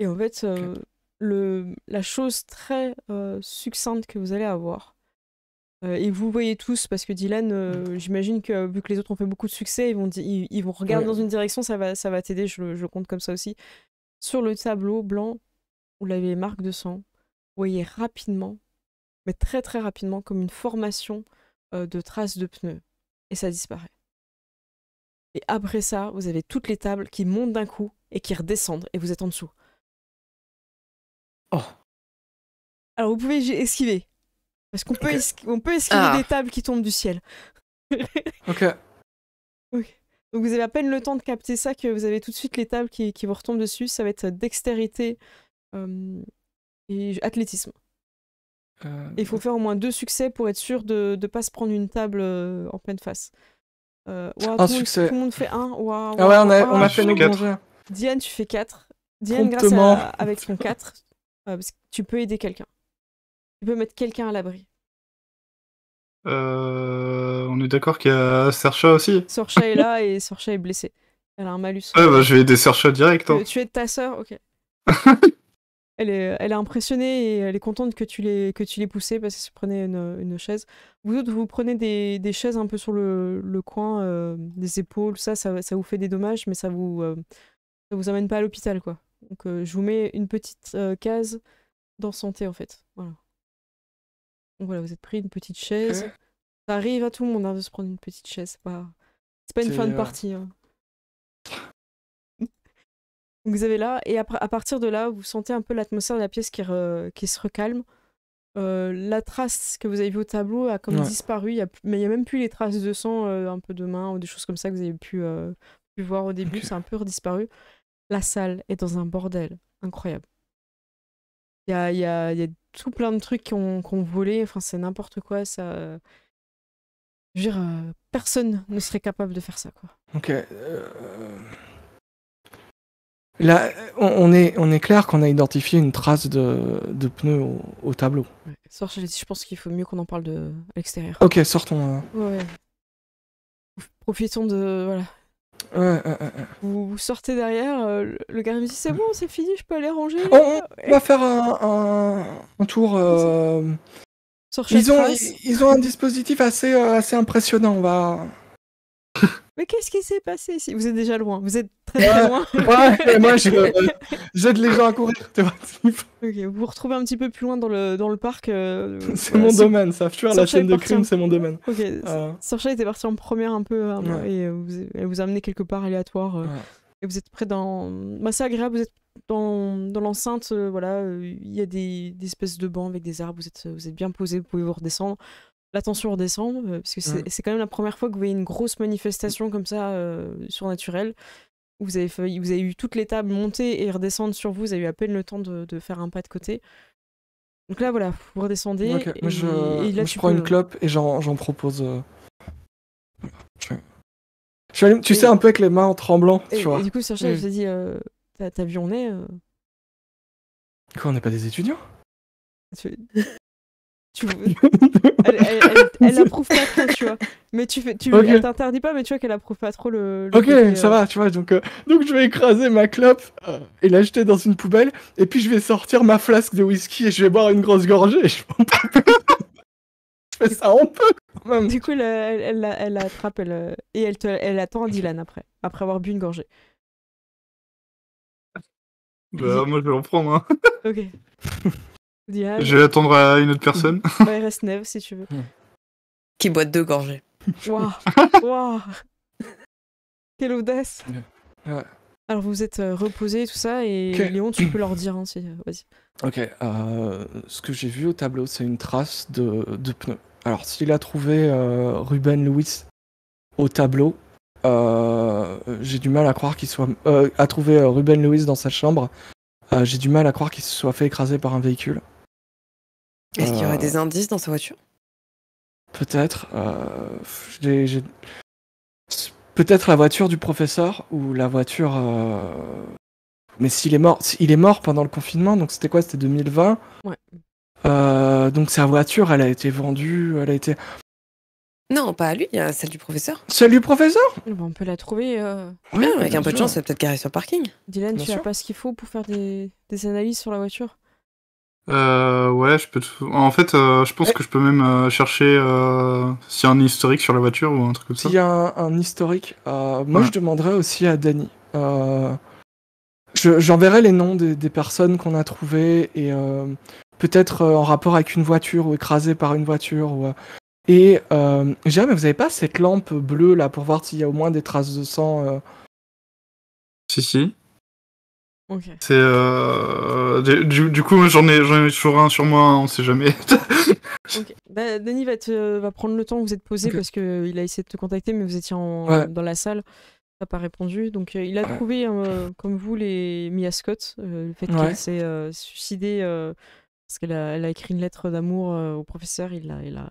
Et en fait, la chose très succincte que vous allez avoir, et vous voyez tous, parce que Dylan, j'imagine que vu que les autres ont fait beaucoup de succès, ils vont regarder Ouais. dans une direction, ça va t'aider, je le compte comme ça aussi. Sur le tableau blanc, où l'avez marque de sang, vous voyez rapidement, mais très très rapidement, comme une formation de traces de pneus. Et ça disparaît. Et après ça, vous avez toutes les tables qui montent d'un coup et qui redescendent, et vous êtes en dessous. Oh. Alors vous pouvez esquiver. Parce qu'on peut, Ok. on peut esquiver Ah. des tables qui tombent du ciel. Ok. Ok. Donc vous avez à peine le temps de capter ça que vous avez tout de suite les tables qui vous retombent dessus. Ça va être dextérité et athlétisme. Et il faut faire au moins 2 succès pour être sûr de ne pas se prendre une table en pleine face. Un succès. Tout le monde fait 1. Ah ouais, on a je fait fais nos quatre. bons jets. Diane, tu fais 4. Diane, Promptement. avec ton 4, parce que tu peux aider quelqu'un. Tu peux mettre quelqu'un à l'abri. On est d'accord qu'il y a Sersha aussi? Sorcha est là et Sorcha est blessée. Elle a un malus. Ouais, bah je vais aider Sersha direct. Hein. Tu aides ta sœur, ok. Elle est impressionnée et elle est contente que tu l'aies poussée parce qu'elle se prenait une chaise. Vous autres, vous prenez des chaises un peu sur le coin, des épaules, ça vous fait des dommages, mais ça vous amène pas à l'hôpital, quoi. Donc je vous mets une petite case dans santé, en fait. Voilà. Donc voilà, vous êtes pris une petite chaise. Ok. Ça arrive à tout le monde hein, de se prendre une petite chaise. C'est pas une fin de partie. Hein. Donc vous avez là, et à partir de là, vous sentez un peu l'atmosphère de la pièce qui se recalme. La trace que vous avez vue au tableau a comme disparu, mais il n'y a même plus les traces de sang, un peu de main ou des choses comme ça que vous avez pu voir au début, c'est un peu redisparu. La salle est dans un bordel incroyable. Il y a tout plein de trucs qui ont volé, enfin c'est n'importe quoi, ça... Je veux dire, personne ne serait capable de faire ça, quoi. Ok. Là, on est clair qu'on a identifié une trace de pneu au tableau. Ouais. Je pense qu'il faut mieux qu'on en parle à l'extérieur. Ok, sortons. Ouais. Profitons de... Voilà. Ouais. Vous sortez derrière, le gars me dit c'est bon, c'est fini, je peux aller ranger. On va faire un tour. Ils ont un dispositif assez impressionnant. On va. Mais qu'est-ce qui s'est passé ici? Vous êtes déjà loin, vous êtes très loin. Ouais, moi j'aide les gens à courir. Tu vois. Ok, vous vous retrouvez un petit peu plus loin dans le parc. C'est mon domaine, ça. Fuir la scène de crime, c'est mon domaine. Ok, Sorcha était partie en première un peu et elle vous a amené quelque part aléatoire. Et vous êtes près dans... Bah, c'est agréable, vous êtes dans l'enceinte, voilà, il y a des espèces de bancs avec des arbres, vous êtes bien posé, vous pouvez vous redescendre. La tension redescend, parce que c'est quand même la première fois que vous voyez une grosse manifestation comme ça, surnaturelle. Vous avez eu toutes les tables monter et redescendre sur vous, vous avez eu à peine le temps de faire un pas de côté. Donc là, voilà, vous redescendez. Okay. Et je prends une clope et j'en propose. Tu sais, un peu avec les mains en tremblant, Et, tu vois. et du coup, Sacha, elle s'est dit t'as vu, on est. Quoi, on n'est pas des étudiants? Tu... elle approuve pas trop, tu vois. Mais Ok. elle t'interdit pas, mais tu vois qu'elle approuve pas trop le Ok, côté, ça va, tu vois. Donc je vais écraser ma clope et la jeter dans une poubelle. Et puis je vais sortir ma flasque de whisky et je vais boire une grosse gorgée. Et je fais ça en peu quand même. Du coup, elle l'attrape et elle attend Dylan après avoir bu une gorgée. Bah, moi, je vais en prendre, hein. Ok. Dylan, Je vais attendre à une autre personne. il reste Neve si tu veux. Qui boit 2 gorgées. Waouh! Waouh! Quelle audace! Ouais. Alors vous êtes reposés et tout ça, et Ok. Léon, tu peux leur dire, hein, vas-y. Ok, ce que j'ai vu au tableau, c'est une trace de pneu. Alors, s'il a trouvé Ruben Lewis au tableau, j'ai du mal à croire qu'il soit... a trouvé Ruben Lewis dans sa chambre, j'ai du mal à croire qu'il se soit fait écraser par un véhicule. Est-ce qu'il y aurait des indices dans sa voiture? Peut-être. Peut-être la voiture du professeur ou la voiture... Mais s'il est mort, il est mort pendant le confinement, donc c'était quoi? C'était 2020. Ouais. Donc sa voiture, elle a été vendue, elle a été... Non, pas à lui, à celle du professeur. Celle du professeur? On peut la trouver. Oui, Avec bien un peu de sûr. chance, ça va peut-être garer sur le parking. Dylan, Bien tu as sûr. pas ce qu'il faut pour faire des analyses sur la voiture? Ouais, je peux En fait, je pense que je peux même chercher s'il y a un historique sur la voiture ou un truc comme ça. S'il y a un historique, moi Ouais. je demanderais aussi à Danny. J'enverrai les noms des personnes qu'on a trouvées et peut-être en rapport avec une voiture ou écrasée par une voiture. Et je dirais, mais vous avez pas cette lampe bleue là pour voir s'il y a au moins des traces de sang Si. Ok. C'est du coup, moi, j'en ai toujours un sur moi, hein, on sait jamais. Ok. Bah, Denis va prendre le temps où vous êtes posé Ok. parce qu'il a essayé de te contacter, mais vous étiez Ouais. dans la salle. Ça n'a pas répondu. Donc il a Ouais. trouvé, comme vous, les Mia Scott. Le fait Ouais. qu'elle s'est suicidée parce qu'elle a écrit une lettre d'amour au professeur. Il l'a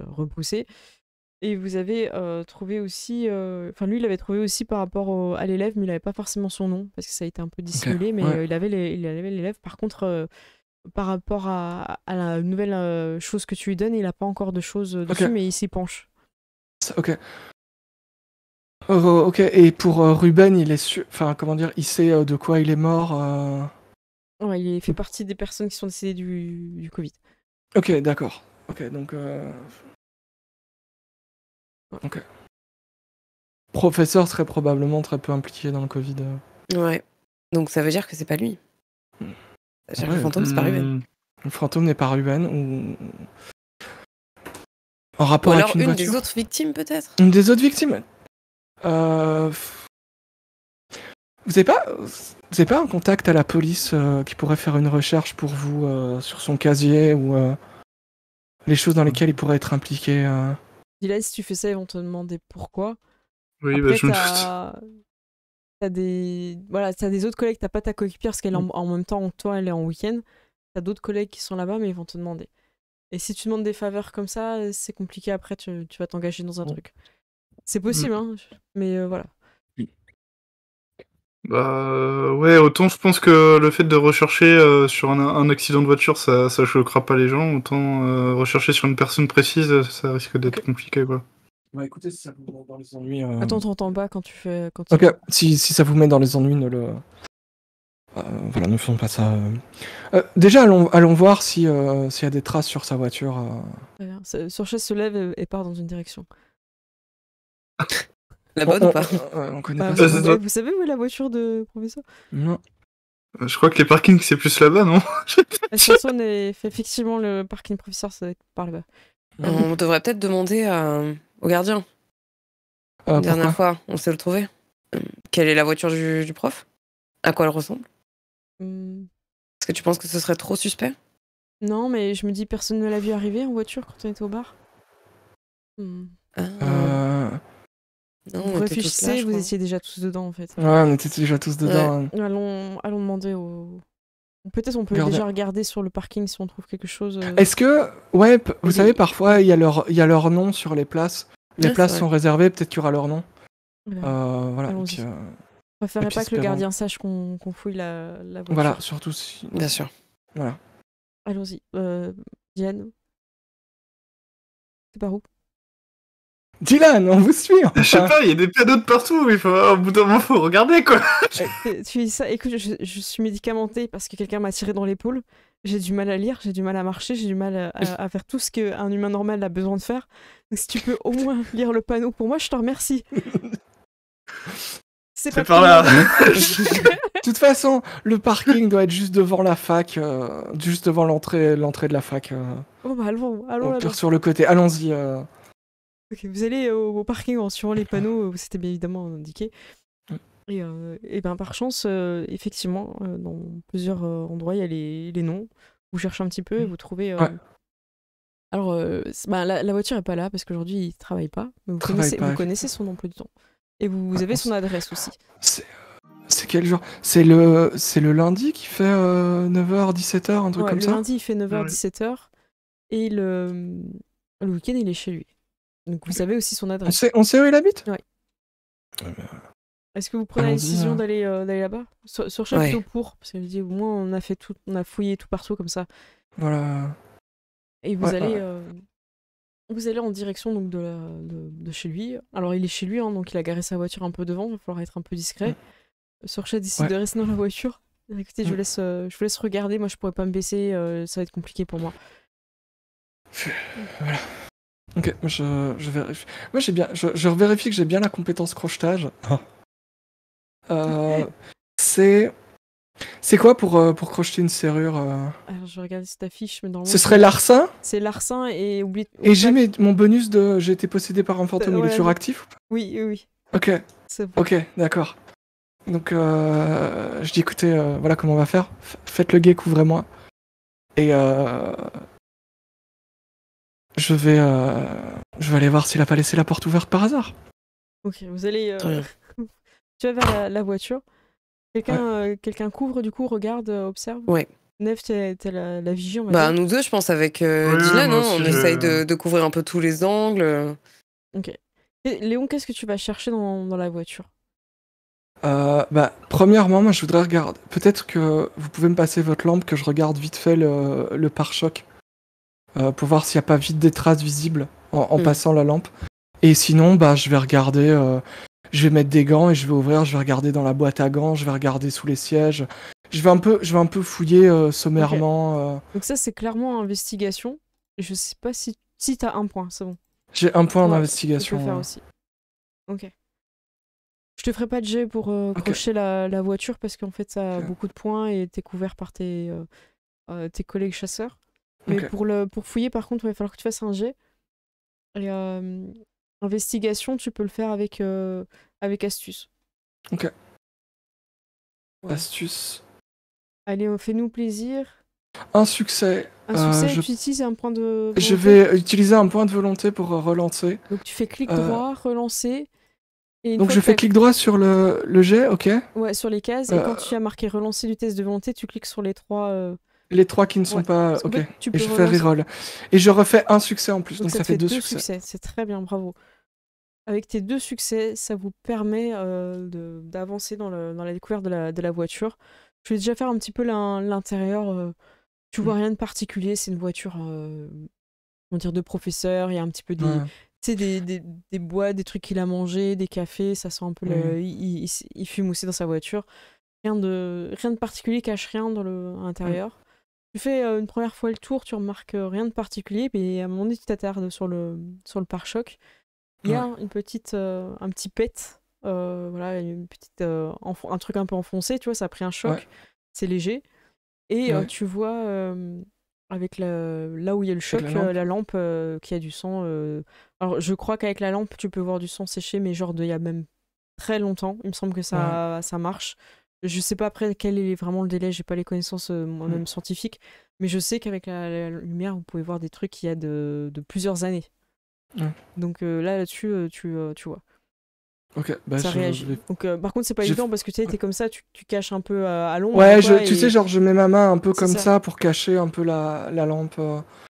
repoussé. Et vous avez trouvé aussi... Enfin, lui, il avait trouvé aussi par rapport à l'élève, mais il n'avait pas forcément son nom parce que ça a été un peu dissimulé. Mais Ouais. il avait l'élève. Par contre... par rapport à la nouvelle chose que tu lui donnes, il n'a pas encore de choses dessus, Ok. mais il s'y penche. Ok. Ok. Et pour Ruben, il est sûr. Enfin, comment dire, il sait de quoi il est mort. Ouais, il fait partie des personnes qui sont décédées du Covid. Ok, d'accord. Ok, donc. Ok. Professeur serait probablement très peu impliqué dans le Covid. Ouais. Donc ça veut dire que c'est pas lui. Ça veut dire que Ouais, le fantôme, c'est pas Ruben. Le fantôme n'est pas Ruben ou. En Ou rapport alors avec une une voiture. des autres victimes, peut-être. Une des autres victimes. Vous avez pas un contact à la police qui pourrait faire une recherche pour vous sur son casier ou les choses dans lesquelles il pourrait être impliqué Dylan, si tu fais ça, ils vont te demander pourquoi. Oui, Après, je me doute. t'as des autres collègues, t'as pas ta coéquipière parce qu'elle est en même temps que toi, elle est en week-end. T'as d'autres collègues qui sont là-bas, mais ils vont te demander. Et si tu demandes des faveurs comme ça, c'est compliqué après, tu vas t'engager dans un truc. C'est possible, hein, mais voilà. Bah ouais, autant je pense que le fait de rechercher sur un accident de voiture, ça choquera pas les gens, autant rechercher sur une personne précise, ça risque d'être compliqué, quoi. Bah écoutez, si ça vous met dans les ennuis. Attends, t'entends pas quand tu fais. Ok, si ça vous met dans les ennuis, ne le. Voilà, ne faisons pas ça. Déjà, allons voir s'il y a des traces sur sa voiture. Très bien. Surchaise se lève et part dans une direction. La bonne ou pas? On connaît Bah, pas c'est ça. ça. vous savez où est la voiture de professeur? Non. Je crois que les parkings, c'est plus là-bas, non? La station fait effectivement le parking professeur, ça doit être par là-bas. On devrait peut-être demander au gardien. La dernière fois, on sait le trouver. Quelle est la voiture du prof? À quoi elle ressemble? Est-ce que tu penses que ce serait trop suspect? Non, mais je me dis, personne ne l'a vu arriver en voiture quand on était au bar. Non, Vous réfléchissez, vous étiez déjà tous dedans en fait. Ouais, on était déjà tous dedans. Ouais. Allons demander au... Peut-être on peut déjà regarder sur le parking si on trouve quelque chose. Est-ce que... Ouais, vous savez, parfois, il y a leur nom sur les places. Les places sont réservées, peut-être qu'il y aura leur nom. Voilà. Et Allons-y. puis, Je préférerais pas que le gardien sache qu'on fouille la voiture. voilà, surtout si. Bien sûr. Voilà. Allons-y. Diane, c'est par où? Dylan, on vous suit. Je sais pas, il y a des panneaux de partout, mais au bout d'un moment, faut regarder quoi. Tu dis ça, écoute, je suis médicamentée parce que quelqu'un m'a tiré dans l'épaule. J'ai du mal à lire, j'ai du mal à marcher, j'ai du mal à faire tout ce qu'un humain normal a besoin de faire. Donc si tu peux au moins lire le panneau pour moi, je te remercie. C'est par là. De toute façon, le parking doit être juste devant la fac, juste devant l'entrée de la fac. Oh bah allons Au là-bas. pire sur le côté. Allons-y. Ok, vous allez au parking en suivant les panneaux, c'était bien évidemment indiqué. Et ben par chance, effectivement, dans plusieurs endroits, il y a les noms. Vous cherchez un petit peu et vous trouvez. Ouais. Alors, la voiture est pas là parce qu'aujourd'hui il travaille pas. Mais vous connaissez son emploi du temps. Et vous avez son adresse aussi. C'est quel jour? C'est le lundi qui fait 9h, 17h, un truc comme ça? Le lundi il fait 9h, 17h. Et le week-end il est chez lui. Donc vous savez aussi son adresse. On sait où il habite? Ouais. Est-ce que vous prenez la décision d'aller là-bas? Sur chaque plutôt pour, parce qu'elle dit au moins on a fouillé tout partout comme ça. Voilà. Et vous allez en direction donc de chez lui. Alors il est chez lui, hein, donc il a garé sa voiture un peu devant, il va falloir être un peu discret. Sorcha décide de rester dans la voiture. Écoutez, je vous laisse regarder, moi je pourrais pas me baisser, ça va être compliqué pour moi. Voilà. Ok, je vérifie. Moi je vérifie que j'ai bien la compétence crochetage. C'est quoi pour crocheter une serrure Alors je vais regarder cette affiche, mais normalement. Ce serait larcin? C'est larcin et oublie. Et j'ai mon bonus de j'ai été possédé par un fantôme, il est toujours actif ou pas? Oui. Ok. C'est bon. Ok, d'accord. Donc je dis écoutez, voilà comment on va faire. Faites le guet, couvrez-moi. Et je vais aller voir s'il a pas laissé la porte ouverte par hasard. Ok, vous allez. Tu vas vers la voiture. Quelqu'un couvre du coup, regarde, observe. Ouais. Neve, t'es la vigie, on va Bah dire. nous deux, je pense avec Dylan, moi aussi, on essaye de couvrir un peu tous les angles. Ok. Et Léon, qu'est-ce que tu vas chercher dans la voiture? Premièrement, moi je voudrais regarder. Peut-être que vous pouvez me passer votre lampe, que je regarde vite fait le pare-choc pour voir s'il n'y a pas vite des traces visibles en passant la lampe. Et sinon, je vais regarder. Je vais mettre des gants et je vais ouvrir. Je vais regarder dans la boîte à gants. Je vais regarder sous les sièges. Je vais un peu fouiller sommairement. Donc ça, c'est clairement investigation. Et je sais pas si t'as un point, c'est bon. J'ai un point en investigation. Tu peux le faire aussi. Ok. Je te ferai pas de jet pour crocher la voiture parce qu'en fait ça a beaucoup de points et t'es couvert par tes collègues chasseurs. Mais pour fouiller par contre il va falloir que tu fasses un jet. Et investigation tu peux le faire avec astuce. Ok. Ouais. Astuce. Allez, fais-nous plaisir. Un succès. Tu utilises un point de volonté. Je vais utiliser un point de volonté pour relancer. Donc tu fais clic droit, relancer. Donc je fais clic droit sur le jet, ok. Ouais, sur les cases. Et quand tu as marqué relancer du test de volonté, tu cliques sur les trois. Les trois qui ne sont pas. Ok. Et je fais reroll. Et je refais un succès en plus. Donc ça fait deux succès. C'est très bien, bravo. Avec tes 2 succès, ça vous permet d'avancer dans la découverte de la voiture. Je vais déjà faire un petit peu l'intérieur. Tu vois rien de particulier, c'est une voiture on dire de professeur. Il y a un petit peu des boîtes, des trucs qu'il a mangé, des cafés, ça sent un peu il fume aussi dans sa voiture. Rien de particulier, cache rien dans à l'intérieur. Tu fais une première fois le tour, tu remarques rien de particulier, mais à un moment donné tu t'attardes sur le pare-choc. Il y a un petit pet, voilà, une petite, un truc un peu enfoncé, tu vois, ça a pris un choc, c'est léger. Et tu vois, avec là où il y a le choc, la lampe qui a du sang. Alors, je crois qu'avec la lampe, tu peux voir du sang séché, mais genre il y a même très longtemps. Il me semble que ça marche. Je sais pas après quel est vraiment le délai, j'ai pas les connaissances moi-même scientifiques, mais je sais qu'avec la lumière, vous pouvez voir des trucs qui y a de plusieurs années. Donc là-dessus, tu vois. Ok, ça réagit. Donc, par contre, c'est pas évident parce que tu sais, t'es comme ça, tu caches un peu à l'ombre. Ouais, tu sais, genre, je mets ma main un peu comme ça pour cacher un peu la lampe,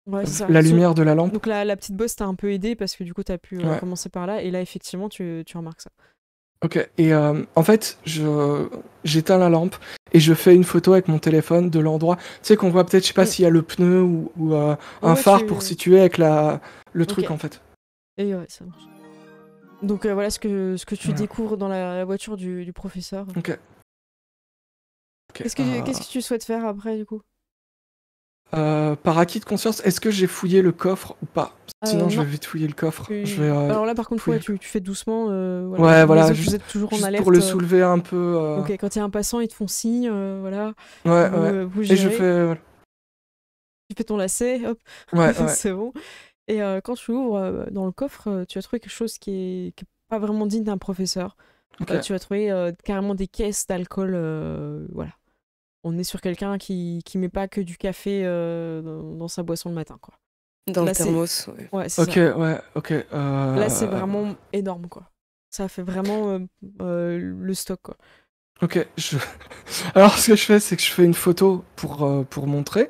la lumière de la lampe. Donc, la petite bosse t'a un peu aidé parce que du coup, t'as pu commencer par là. Et là, effectivement, tu remarques ça. Ok, et en fait, j'éteins la lampe et je fais une photo avec mon téléphone de l'endroit. Tu sais qu'on voit peut-être, je sais pas s'il y a le pneu ou un Ouais, phare pour situer avec le truc Ok. en fait. Et ouais, ça marche. Donc voilà ce que tu Voilà. découvres dans la voiture du professeur. Ok. Qu'est-ce que tu souhaites faire après du coup? Par acquis de conscience, est-ce que j'ai fouillé le coffre ou pas? Sinon, je Non. vais vite fouiller le coffre. Tu- Je vais, Alors là par contre fouiller. ouais, tu fais doucement. Ouais, voilà, Les autres, juste- vous êtes toujours en Juste alerte. pour le soulever un peu. Ok, quand il y a un passant, ils te font signe, voilà. Ouais, Vous, ouais. vous Et je gérez. fais. Voilà. Tu fais ton lacet, hop, Ouais, ouais. c'est bon. Et quand tu ouvres dans le coffre, tu vas trouver quelque chose qui est pas vraiment digne d'un professeur. Ok. Tu vas trouver carrément des caisses d'alcool, voilà. On est sur quelqu'un qui met pas que du café dans sa boisson le matin, quoi. Dans Là, le c'est- thermos, ouais. Ouais, c'est Ok, ça. ouais, ok. Là, c'est vraiment énorme, quoi. Ça fait vraiment le stock, quoi. Ok. Alors, ce que je fais, c'est que je fais une photo pour montrer.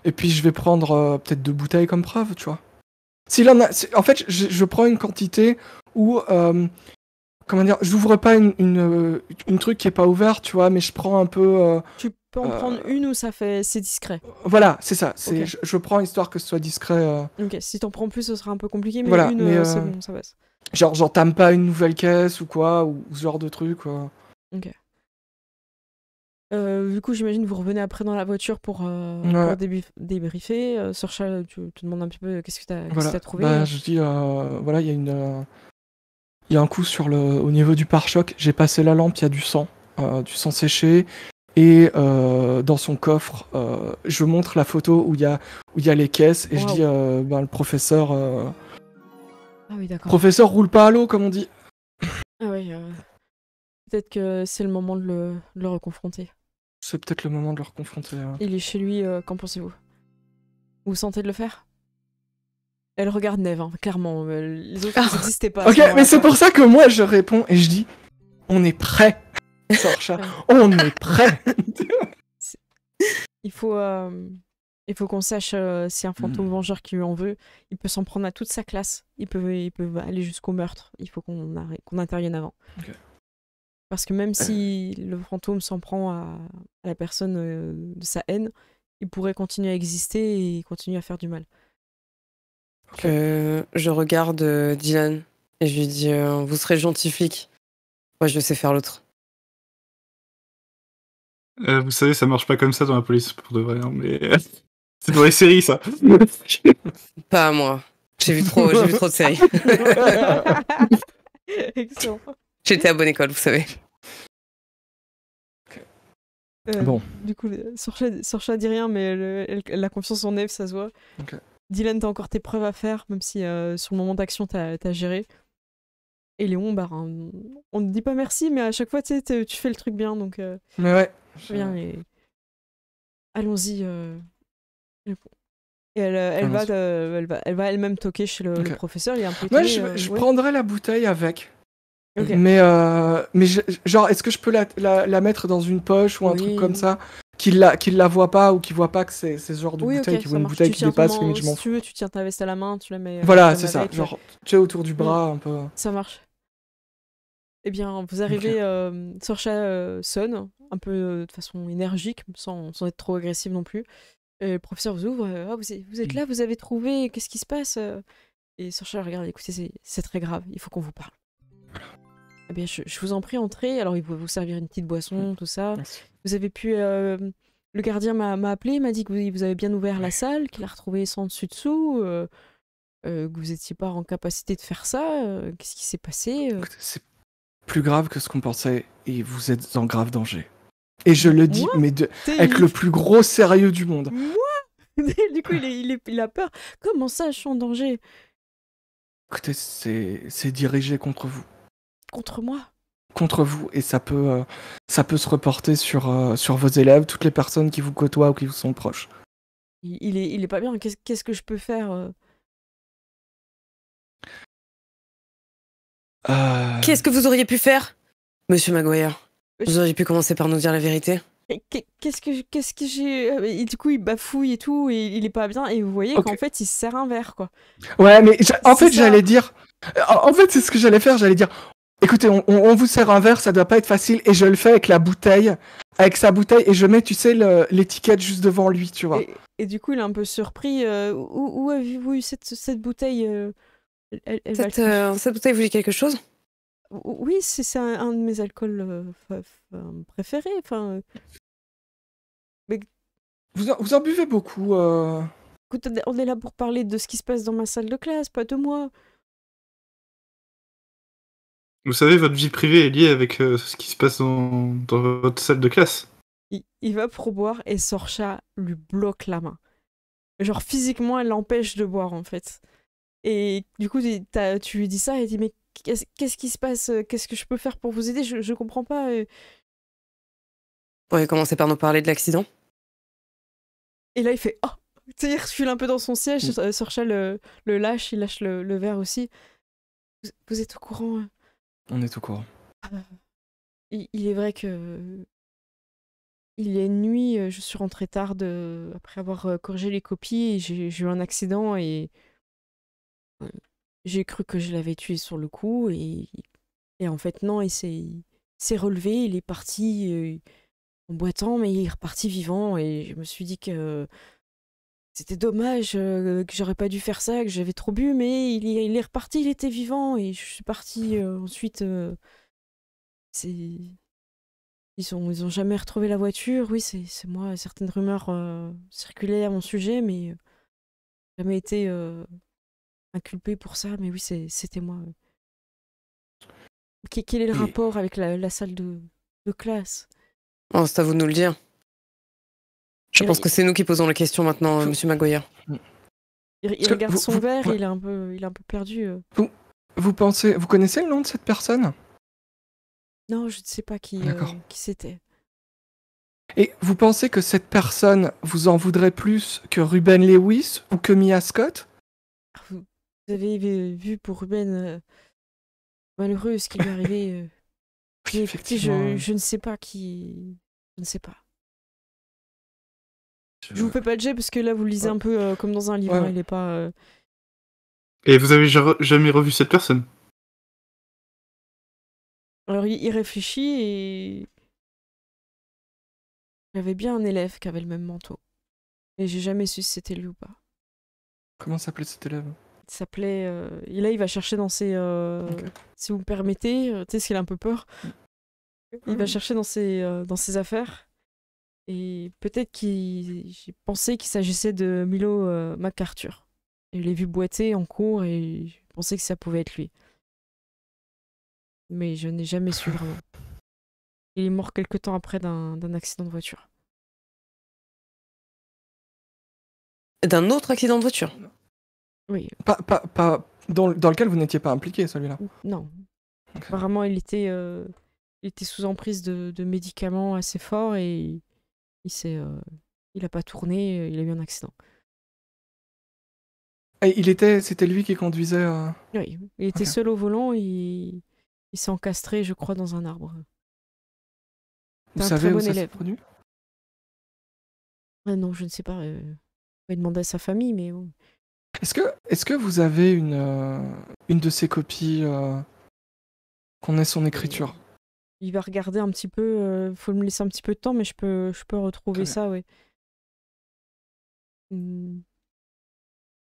Et puis, je vais prendre peut-être 2 bouteilles comme preuve, tu vois. S'il en a. En fait, je prends une quantité où. Comment dire? J'ouvre pas une truc qui est pas ouvert, tu vois, mais je prends un peu. Tu peux en prendre une où c'est discret. Voilà, c'est ça. Ok. Je prends histoire que ce soit discret. Ok, si t'en prends plus, ce sera un peu compliqué, mais Voilà, une, mais, c'est bon, ça passe. Genre, j'entame pas une nouvelle caisse ou quoi, ou ce genre de truc, quoi. Ok. Du coup, j'imagine que vous revenez après dans la voiture pour Ouais. débriefer. Sorcha, tu te demandes un petit peu qu'est-ce que t'as Voilà. trouvé. Bah, je dis, voilà, il y a il y a un coup au niveau du pare-choc. J'ai passé la lampe, il y a du sang séché. Et dans son coffre, je montre la photo où il y a les caisses. Et je Waouh. dis, le professeur, Ah oui, d'accord. professeur roule pas à l'eau, comme on dit. Ah oui, peut-être que c'est le moment de le reconfronter. C'est peut-être le moment de le reconfronter. Il est chez lui, qu'en pensez-vous? Vous sentez de le faire? Elle regarde Neve, hein, clairement. Les autres, ils n'existaient pas. à Ok, ce moment-là, mais c'est quoi. pour ça que moi je réponds et je dis, on est prêt. Sorcha, on est prêt. Il faut qu'on sache si un fantôme vengeur qui lui en veut, il peut s'en prendre à toute sa classe. Il peut aller jusqu'au meurtre. Il faut qu'on intervienne avant. Ok. Parce que même si le fantôme s'en prend à la personne de sa haine, il pourrait continuer à exister et continuer à faire du mal. Je regarde Dylan et je lui dis vous serez gentil flic. Moi, je sais faire l'autre. Vous savez, ça marche pas comme ça dans la police, pour de vrai, hein, mais c'est dans les séries, ça. Pas à moi. J'ai vu trop de séries. Excellent. J'étais à bonne école, vous savez. Bon. Du coup, Sorcha dit rien, mais elle a confiance en Neve, ça se voit. Ok. Dylan, t'as encore tes preuves à faire, même si sur le moment d'action, t'as géré. Et Léon, bah, on ne dit pas merci, mais à chaque fois, tu fais le truc bien, donc Mais ouais. bien. Et... Allons-y. Et elle va elle-même toquer chez le professeur. Il est un peu Moi, étonné, je ouais. prendrai la bouteille avec. Ok. Mais genre, est-ce que je peux la mettre dans une poche ou un Oui. truc comme ça, qu'il la voit pas ou qu'il voit pas que c'est ce genre de Oui, bouteille, ok, qui ça voit une marche. bouteille Tu qui tiens dépasse, ton- limite je m'en si fous. tu veux, tu tiens ta veste à la main, tu la mets. Voilà, comme c'est ça. avec, Genre, tu sais, autour du bras un peu. Ça marche. Eh bien, vous arrivez, Sorcha sonne, un peu de façon énergique, sans être trop agressive non plus. Et le professeur vous ouvre, ah, vous êtes là, vous avez trouvé, qu'est-ce qui se passe? Et Sorcha regarde, écoutez, c'est très grave, il faut qu'on vous parle. Eh bien, je vous en prie, entrez. Alors, il va vous servir une petite boisson, tout ça. Merci. Vous avez pu... le gardien m'a appelé, il m'a dit que vous avez bien ouvert la salle, qu'il a retrouvé sans dessus-dessous, que vous n'étiez pas en capacité de faire ça. Qu'est-ce qui s'est passé? Écoutez, c'est plus grave que ce qu'on pensait et vous êtes en grave danger. Et je le dis, Moi mais avec le plus gros sérieux du monde. Moi Du coup, il a peur. Comment ça, je suis en danger? Écoutez, c'est dirigé contre vous. Contre moi? Contre vous, et ça peut se reporter sur vos élèves, toutes les personnes qui vous côtoient ou qui vous sont proches. Il est pas bien. Qu'est-ce que je peux faire? Qu'est-ce que vous auriez pu faire, Monsieur Maguire? Vous auriez pu commencer par nous dire la vérité. Qu'est-ce que j'ai... Et du coup, il bafouille et tout, et il est pas bien, et vous voyez Ok. qu'en fait, il se sert un verre, quoi. Ouais, mais en C'est fait, ça. j'allais dire... En fait, c'est ce que j'allais faire, j'allais dire... Écoutez, on vous sert un verre, ça doit pas être facile, et je le fais avec la bouteille, avec sa bouteille, et je mets, tu sais, l'étiquette juste devant lui, tu vois. Et du coup, il est un peu surpris. Où avez-vous eu cette bouteille elle va Cette bouteille vous dit quelque chose? Oui, c'est un de mes alcools préférés. Enfin, mais Vous en buvez beaucoup. écoute, on est là pour parler de ce qui se passe dans ma salle de classe, pas de moi. Vous savez, votre vie privée est liée avec ce qui se passe dans votre salle de classe. Il va pour boire et Sorcha lui bloque la main. Genre physiquement, elle l'empêche de boire en fait. Et du coup, tu lui dis ça et il dit mais qu'est-ce qui se passe? Qu'est-ce que je peux faire pour vous aider? Je comprends pas. Vous pourriez commencer par nous parler de l'accident. Et là, il fait oh! Tu sais, il refile un peu dans son siège. Sorcha le lâche, il lâche le verre aussi. Vous êtes au courant? On est au courant. Il est vrai que il est nuit, je suis rentrée tard après avoir corrigé les copies et j'ai eu un accident et j'ai cru que je l'avais tué sur le coup et en fait non, il s'est relevé, il est parti en boitant mais il est reparti vivant et je me suis dit que c'était dommage, que j'aurais pas dû faire ça, que j'avais trop bu mais il est reparti, il était vivant et je suis partie ensuite c'est ils ont jamais retrouvé la voiture. Oui, c'est moi. Certaines rumeurs circulaient à mon sujet, mais jamais été inculpée pour ça. Mais oui, c'était moi. Quel est le rapport avec la salle de classe? Oh, c'est à vous de nous le dire. Je pense que c'est nous qui posons la question maintenant, Monsieur Maguire. Il regarde son verre, il est un peu perdu. Vous connaissez le nom de cette personne? Non, je ne sais pas qui c'était. Et vous pensez que cette personne vous en voudrait plus que Ruben Lewis ou que Mia Scott? Vous avez vu pour Ruben malheureux ce qui lui est arrivé. Écoutez, je ne sais pas qui. Je ne sais pas. Je vous fais pas de jet parce que là vous le lisez un peu comme dans un livre. Hein, il est pas. Et vous avez jamais revu cette personne? Alors il réfléchit et j'avais bien un élève qui avait le même manteau. Et j'ai jamais su si c'était lui ou pas. Comment s'appelait cet élève? Il s'appelait... Et là il va chercher dans ses... Si vous me permettez, tu sais, parce qu'il a un peu peur. Il va chercher dans ses affaires. Et peut-être j'ai pensé qu'il s'agissait de Milo MacArthur. Je l'ai vu boiter en cours et je pensais que ça pouvait être lui. Mais je n'ai jamais su vraiment. Il est mort quelque temps après d'un accident de voiture. D'un autre accident de voiture? Oui. Pas dans lequel vous n'étiez pas impliqué, celui-là? Non. Okay. Apparemment, il était sous emprise de médicaments assez forts et il a pas tourné, il a eu un accident. Et c'était lui qui conduisait Oui, il était seul au volant et il s'est encastré, je crois, dans un arbre. Vous savez où ça s'est produit? Non, je ne sais pas. On va demander à sa famille, mais bon. Est-ce que vous avez une de ces copies qu'on ait son écriture? Il va regarder un petit peu. Faut me laisser un petit peu de temps, mais je peux retrouver ça, oui.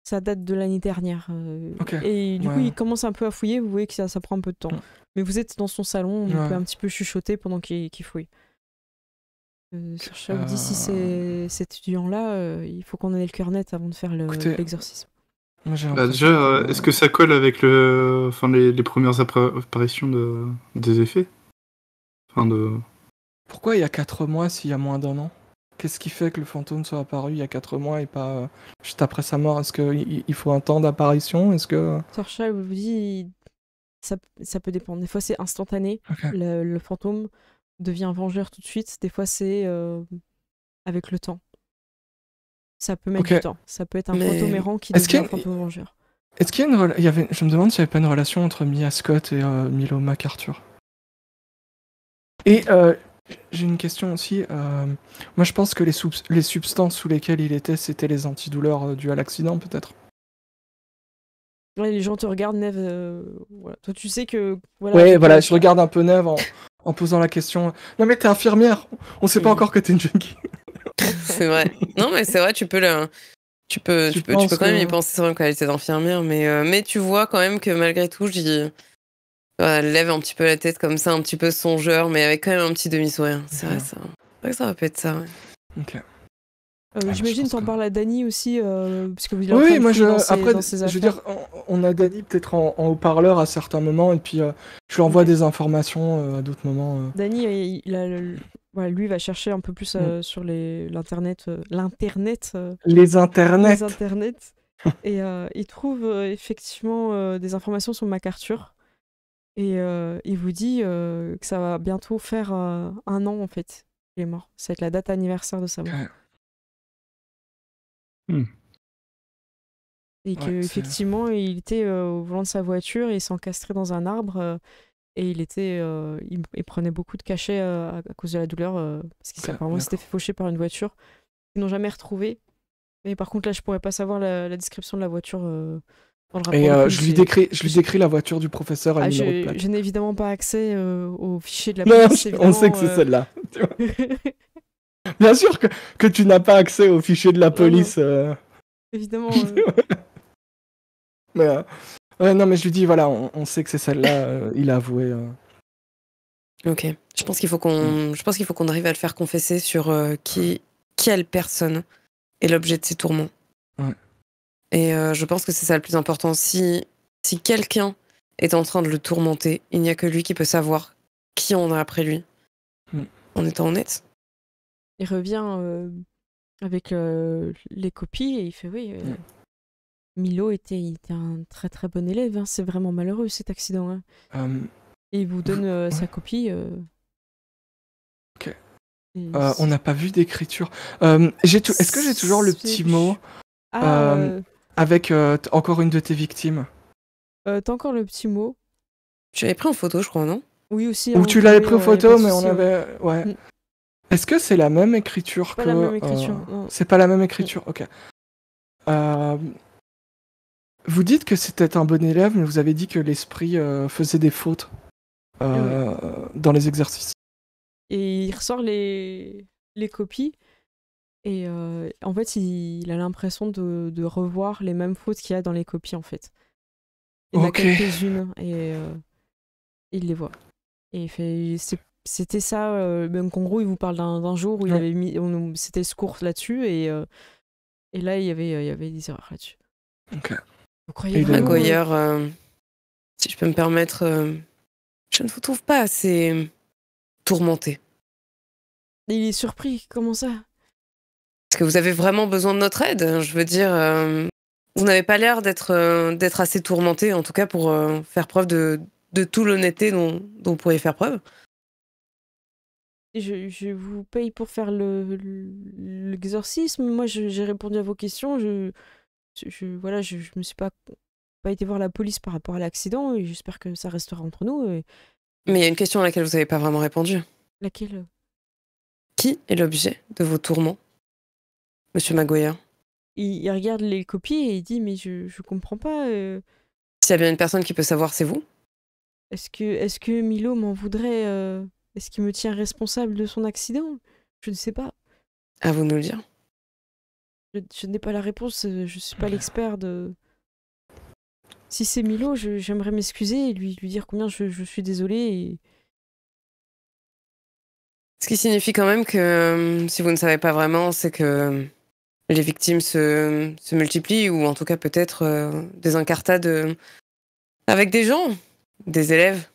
Ça date de l'année dernière. Et du coup, il commence un peu à fouiller. Vous voyez que ça prend un peu de temps. Mais vous êtes dans son salon, on peut un petit peu chuchoter pendant qu'il fouille. Sorcha vous dit si c'est cet étudiant-là, il faut qu'on ait le cœur net avant de faire l'exorcisme. Déjà, est-ce que ça colle avec les premières apparitions des effets? Pourquoi il y a 4 mois s'il y a moins d'1 an? Qu'est-ce qui fait que le fantôme soit apparu il y a 4 mois et pas juste après sa mort? Est-ce qu'il faut un temps d'apparition? Est-ce que... Sorcha vous dit ça peut dépendre. Des fois c'est instantané. Le fantôme devient vengeur tout de suite. Des fois c'est avec le temps. Ça peut mettre du temps. Ça peut être un fantôme errant qui devient un fantôme vengeur. Est-ce qu'il y a je me demande s'il n'y avait pas une relation entre Mia Scott et Milo MacArthur. Et j'ai une question aussi. Moi je pense que les substances sous lesquelles il était, c'était les antidouleurs dues à l'accident peut-être. Ouais, les gens te regardent, Neve. Voilà. Toi, tu sais que. Voilà, Ouais, avec, voilà, je regarde un peu Neve en posant la question. Non mais t'es infirmière, on sait pas Mhm. encore que t'es une junkie. C'est vrai. Non, mais c'est vrai, tu peux penses quand même y que... penser sur une qualité d'infirmière, mais tu vois quand même que malgré tout, voilà, elle lève un petit peu la tête comme ça, un petit peu songeur, mais avec quand même un petit demi-sourire. C'est vrai, ça. C'est vrai que ça va pas être ça, ouais. Ok. je J'imagine pense t'en que- parles à Dany aussi, parce que vous êtes en train Oui, de moi fouiller après, dans ses je veux affaires. dire, on a Dany peut-être en haut-parleur à certains moments, et puis je lui envoie Ok. des informations à d'autres moments. Dany, voilà, lui va chercher un peu plus Mm. sur l'internet, Les internets. les internets, et il trouve effectivement des informations sur MacArthur. Et il vous dit que ça va bientôt faire 1 an en fait. Il est mort. Ça va être la date anniversaire de sa mort. Ok. Et Ouais, c'est... qu'effectivement, il était au volant de sa voiture et il s'encastrait dans un arbre. Et il prenait beaucoup de cachets à cause de la douleur. Parce qu'il apparemment s'était fait faucher par une voiture. Ils n'ont jamais retrouvé. Mais par contre, là, je pourrais pas savoir la description de la voiture dans le rapport Et de police. je lui décris la voiture du professeur et le numéro de plaque. Je n'ai évidemment pas accès au fichier de la Non, police. on sait que c'est celle-là. Bien sûr que tu n'as pas accès au fichier de la police. Évidemment. Mais, ouais, non, mais je lui dis, voilà, on sait que c'est celle-là. Il a avoué. Ok. Je pense qu'il faut qu'on arrive à le faire confesser sur quelle personne est l'objet de ses tourments. Ouais. Et je pense que c'est ça le plus important. Si quelqu'un est en train de le tourmenter, il n'y a que lui qui peut savoir qui en a après lui. En étant honnête. Il revient avec les copies et il fait oui. Milo était un très très bon élève. Hein. C'est vraiment malheureux cet accident. Hein. Et il vous donne sa copie. Ok. On n'a pas vu d'écriture. Est-ce que j'ai toujours le petit mot avec encore une de tes victimes? T'as encore le petit mot. Tu l'avais pris en photo, je crois, non? Oui, aussi. Ou hein, tu l'avais pris en y a photo, pas de mais souci, on avait... Ouais. Est-ce que c'est la même écriture pas que... la même écriture, non. C'est pas la même écriture, ok. Vous dites que c'était un bon élève, mais vous avez dit que l'esprit faisait des fautes dans les exercices. Et il ressort les copies. Et en fait, il a l'impression de revoir les mêmes fautes qu'il y a dans les copies, en fait. Il y en a quelques-unes, et il les voit. Et il fait... C'était ça, donc en gros, il vous parle d'un jour où il avait mis... C'était ce cours là-dessus, et là, il y avait des erreurs là-dessus. Ok. Vous croyez vraiment... Maguire, si je peux me permettre, je ne vous trouve pas assez tourmenté. Il est surpris, comment ça? Est-ce que vous avez vraiment besoin de notre aide? Je veux dire, vous n'avez pas l'air d'être assez tourmenté, en tout cas pour faire preuve de toute l'honnêteté dont vous pourriez faire preuve. Je vous paye pour faire l'exorcisme. Moi, j'ai répondu à vos questions. Voilà, je me suis pas été voir la police par rapport à l'accident, et j'espère que ça restera entre nous. Mais il y a une question à laquelle vous n'avez pas vraiment répondu. Laquelle? Qui est l'objet de vos tourments, Monsieur Maguire? Il regarde les copies et il dit mais je comprends pas. S'il y a bien une personne qui peut savoir, c'est vous? Est-ce que Milo m'en voudrait? Est-ce qu'il me tient responsable de son accident? Je ne sais pas. À vous de nous le dire. Je n'ai pas la réponse. Je suis pas l'expert de. Si c'est Milo, j'aimerais m'excuser et lui dire combien je suis désolée. Et... Ce qui signifie quand même que, si vous ne savez pas vraiment, c'est que les victimes se multiplient, ou en tout cas peut-être des incartades avec des gens, des élèves.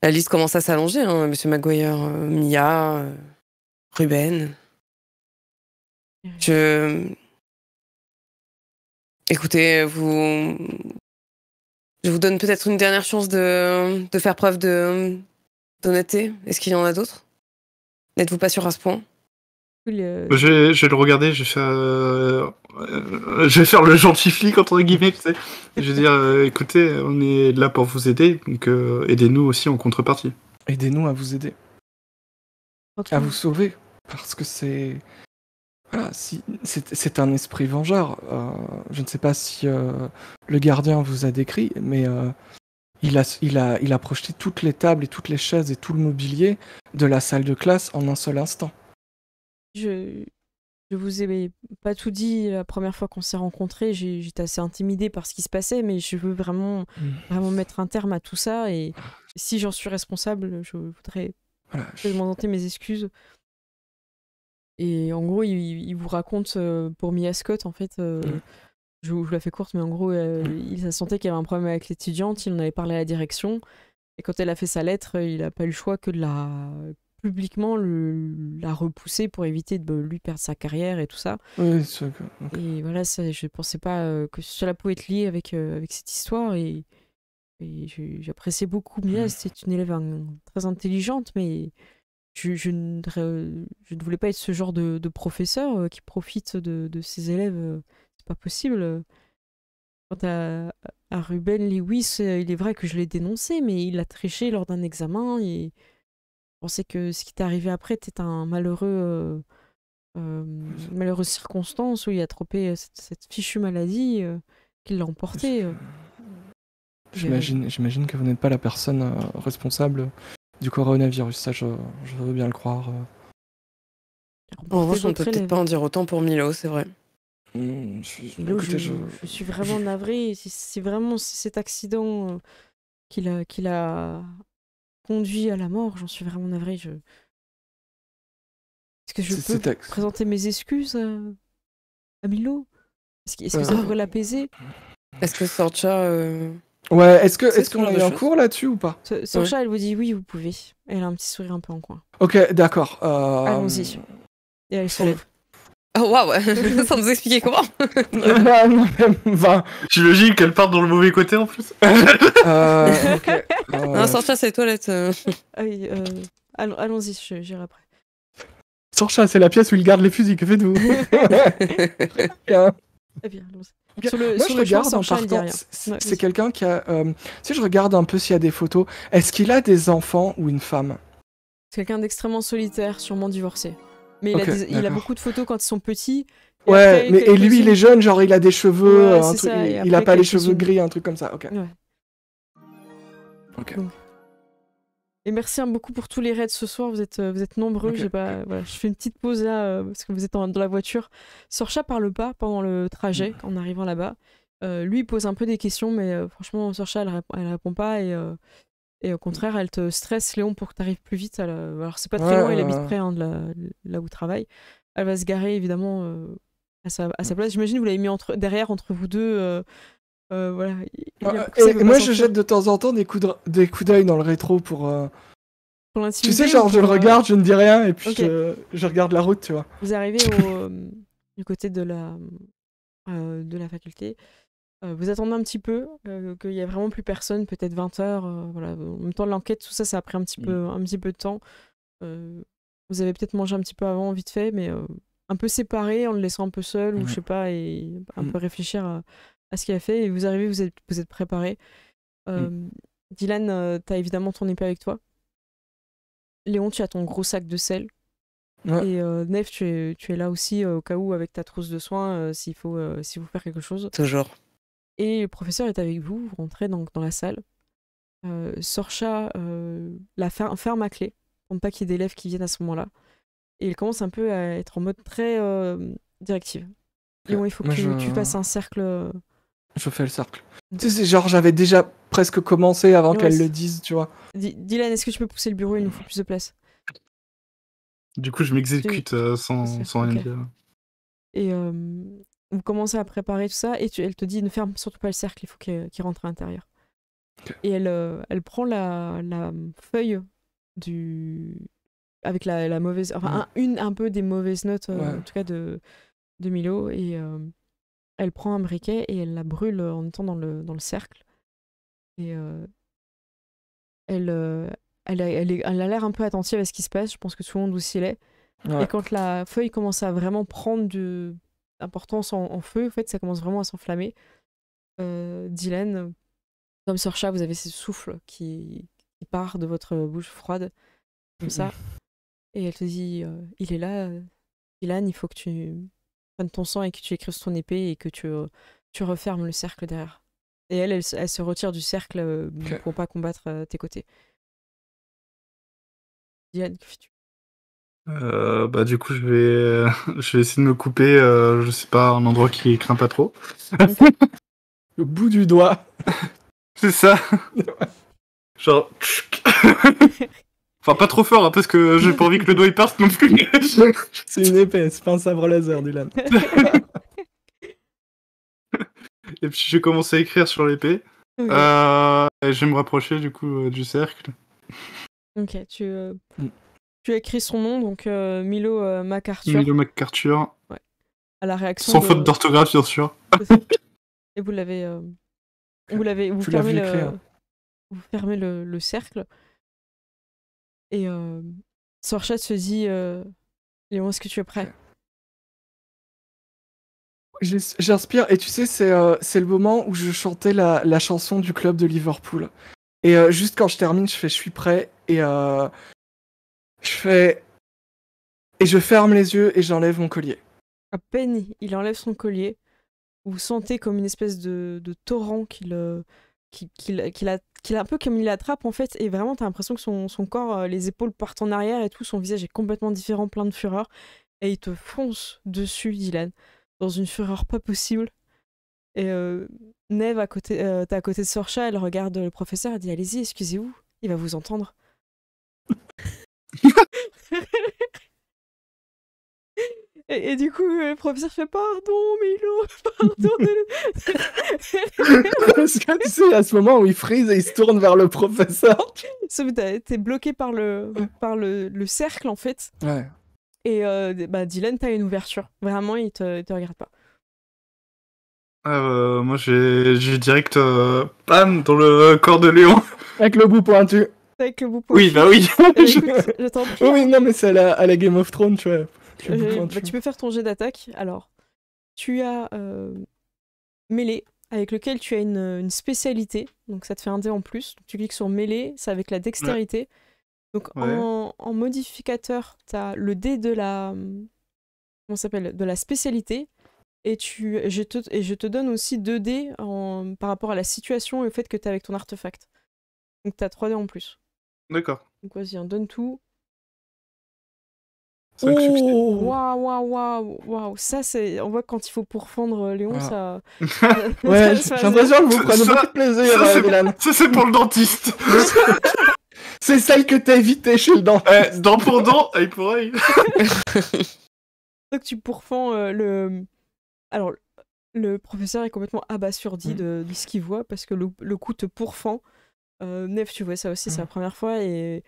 La liste commence à s'allonger, hein, Monsieur Maguire, Mia, Ruben. Écoutez, je vous donne peut-être une dernière chance de faire preuve d'honnêteté. Est-ce qu'il y en a d'autres? N'êtes-vous pas sûr à ce point? Je vais le regarder, je vais faire le gentil flic, entre guillemets, tu sais. Je vais dire, écoutez, on est là pour vous aider, donc aidez-nous aussi en contrepartie. Aidez-nous à vous aider. À vous sauver, parce que c'est Voilà, si, c'est un esprit vengeur. Je ne sais pas si le gardien vous a décrit, mais il a projeté toutes les tables et toutes les chaises et tout le mobilier de la salle de classe en un seul instant. Je, je vous ai pas tout dit la première fois qu'on s'est rencontrés. J'étais assez intimidée par ce qui se passait, mais je veux vraiment mettre un terme à tout ça. Et si j'en suis responsable, je voudrais Voilà, demander mes excuses. Et en gros, il vous raconte pour Mia Scott, en fait, je vous la fais courte, mais en gros, il sentait qu'il y avait un problème avec l'étudiante, il en avait parlé à la direction, et quand elle a fait sa lettre, il n'a pas eu le choix que de publiquement la repousser pour éviter de lui perdre sa carrière et tout ça. oui, Et voilà, je pensais pas que cela pouvait être lié avec cette histoire, et j'appréciais beaucoup Mia, c'était une élève très intelligente, mais je ne voulais pas être ce genre de professeur qui profite de ses élèves. C'est pas possible. Quant à Ruben Lewis, il est vrai que je l'ai dénoncé, mais il a triché lors d'un examen et je pensais que ce qui t'est arrivé après était un malheureuse circonstance où il a tropé cette fichue maladie qui l'a emporté. J'imagine que vous n'êtes pas la personne responsable du coronavirus, ça je veux bien le croire. En revanche, on peut peut-être pas en dire autant pour Milo, c'est vrai. Milo, je suis vraiment navrée. C'est vraiment cet accident qui l'a conduit à la mort. J'en suis vraiment navrée. Est-ce que je peux présenter mes excuses à Milo? Est-ce que ça pourrait l'apaiser? Est-ce que Sorcha... Ouais, est-ce qu'on a eu un cours là-dessus ou pas? Sorcha, elle vous dit oui, vous pouvez. Elle a un petit sourire un peu en coin. Ok, d'accord. Allons-y. Et elle se lève. Oh waouh, sans nous expliquer comment. Tu imagines qu'elle part dans le mauvais côté en plus. Ok. Non, Sorcha, c'est les toilettes. Ah oui, allons-y, j'irai après. Sorcha, c'est la pièce où il garde les fusils, que faites-vous? Eh bien, allons-y. Moi, je regarde en partant. C'est quelqu'un qui a. Si je regarde un peu s'il y a des photos, est-ce qu'il a des enfants ou une femme? C'est quelqu'un d'extrêmement solitaire, sûrement divorcé. Mais il a beaucoup de photos quand ils sont petits. Ouais, et lui, il est jeune, genre il a des cheveux, il a pas les cheveux gris, un truc comme ça. Ok. Ouais. Ok. Donc. Et merci beaucoup pour tous les raids ce soir, vous êtes nombreux. Okay. Je fais une petite pause là parce que vous êtes dans la voiture. Sorcha parle pas pendant le trajet en arrivant là-bas. Lui il pose un peu des questions, mais franchement Sorcha elle répond pas et au contraire elle te stresse, Léon, pour que tu arrives plus vite. Alors c'est pas très loin, il habite près de là où il travaille. Elle va se garer évidemment à sa place. J'imagine que vous l'avez mis derrière entre vous deux. Voilà. Et moi je jette de temps en temps des coups d'œil dans le rétro pour tu sais, genre je le regarde, je ne dis rien et puis je regarde la route, tu vois. Vous arrivez du côté de la faculté. Vous attendez un petit peu, qu'il n'y a vraiment plus personne, peut-être 20h. Voilà. En même temps, l'enquête, tout ça, ça a pris un petit peu de temps. Vous avez peut-être mangé un petit peu avant, vite fait, mais un peu séparé, en le laissant un peu seul, ou je sais pas, et un peu réfléchir à ce qu'il a fait. Et vous arrivez, vous êtes préparé. Dylan, t'as évidemment ton épée avec toi. Léon, tu as ton gros sac de sel. Ouais. Et Nef, tu es là aussi au cas où avec ta trousse de soins s'il faut faire quelque chose. Toujours. Et le professeur est avec vous, vous rentrez dans la salle. Sorcha ferme à clé pour ne pas qu'il y ait d'élèves qui viennent à ce moment-là. Et il commence un peu à être en mode très directive. Léon, il faut que tu fasses un cercle. Je fais le cercle. Tu sais, c'est genre j'avais déjà presque commencé avant qu'elle le dise, tu vois. Dylan, est-ce que tu peux pousser le bureau? Il nous faut plus de place. Du coup, je m'exécute sans rien dire. Et vous commencez à préparer tout ça, et elle te dit ne ferme surtout pas le cercle, il faut qu'il rentre à l'intérieur. Okay. Et elle prend la feuille avec la mauvaise, enfin un peu des mauvaises notes, en tout cas de Milo, et elle prend un briquet et elle la brûle en étant dans le cercle. Et elle a l'air un peu attentive à ce qui se passe. Je pense que tout le monde aussi l'est. Ouais. Et quand la feuille commence à vraiment prendre de l'importance en feu, en fait, ça commence vraiment à s'enflammer. Dylan, comme Sorcha, vous avez ce souffle qui part de votre bouche froide, comme ça. Et elle te dit il est là, Dylan, il faut que tu prennes ton sang et que tu écrives ton épée et que tu refermes le cercle derrière. Et elle se retire du cercle Ok. pour pas combattre à tes côtés. Dylan, que fais-tu? Bah du coup je vais essayer de me couper, je sais pas, un endroit qui craint pas trop. Le bout du doigt. C'est ça. Genre. Enfin pas trop fort hein, parce que j'ai pas envie que le doigt il parte non plus. C'est une épée, c'est pas un sabre laser, Dylan. Et puis je vais commencer à écrire sur l'épée. Ok, Et je vais me rapprocher du coup du cercle. ok, Mm. tu écris son nom, donc Milo MacArthur, Milo MacArthur. à la réaction Sans de... faute d'orthographe bien sûr. Et vous l'avez... vous Tu l'as fermez vu écrire. vous fermez le cercle. Et Sorchat se dit Léon, est-ce que tu es prêt? J'inspire, et tu sais, c'est le moment où je chantais la chanson du club de Liverpool. Et juste quand je termine, je suis prêt, et je fais. Et je ferme les yeux et j'enlève mon collier. À peine il enlève son collier, vous sentez comme une espèce de torrent qu'il a un peu comme il l'attrape en fait, et vraiment t'as l'impression que son corps, les épaules partent en arrière et tout, son visage est complètement différent, plein de fureur, et il te fonce dessus, Dylan, dans une fureur pas possible. Et Neve, t'es à côté de Sorcha, elle regarde le professeur, elle dit allez-y, excusez-vous, il va vous entendre. Et du coup, le professeur fait pardon, Milo, pardon. Parce que tu sais, à ce moment où il freeze et il se tourne vers le professeur. Sauf que t'es bloqué par le cercle en fait. Ouais. Et Dylan, t'as une ouverture. Vraiment, il te regarde pas. Moi j'ai direct bam dans le corps de Léon. Avec le bout pointu. Avec le bout Oui pointu. bah oui. Écoute, je t'en prie. Oui, non, mais c'est à la Game of Thrones, tu vois. avec le bout pointu. Tu peux faire ton jet d'attaque. Alors, tu as mêlée, avec lequel tu as une spécialité. Donc ça te fait un dé en plus. Donc, tu cliques sur mêlée, c'est avec la dextérité. Donc Ouais. en modificateur, tu as le dé de la... Comment ça s'appelle? De la spécialité. Et je te donne aussi 2 dés par rapport à la situation et au fait que tu es avec ton artefact. Donc tu as 3 dés en plus. D'accord. Donc vas-y, donne tout. 5 succès. Oh Waouh. Ça, c'est... On voit que quand il faut pourfendre Léon, Ah. ça... Ouais, ça- j'ai l'impression que vous prenez Ça- beaucoup de plaisir, Ça, Dylan. c'est pour le dentiste. C'est celle que t'as évité chez le dentiste. Dent pour dent, œil pour œil. Donc tu pourfends le... Alors, le professeur est complètement abasourdi de ce qu'il voit parce que le coup te pourfend. Nef, tu vois ça aussi, c'est la première fois. Et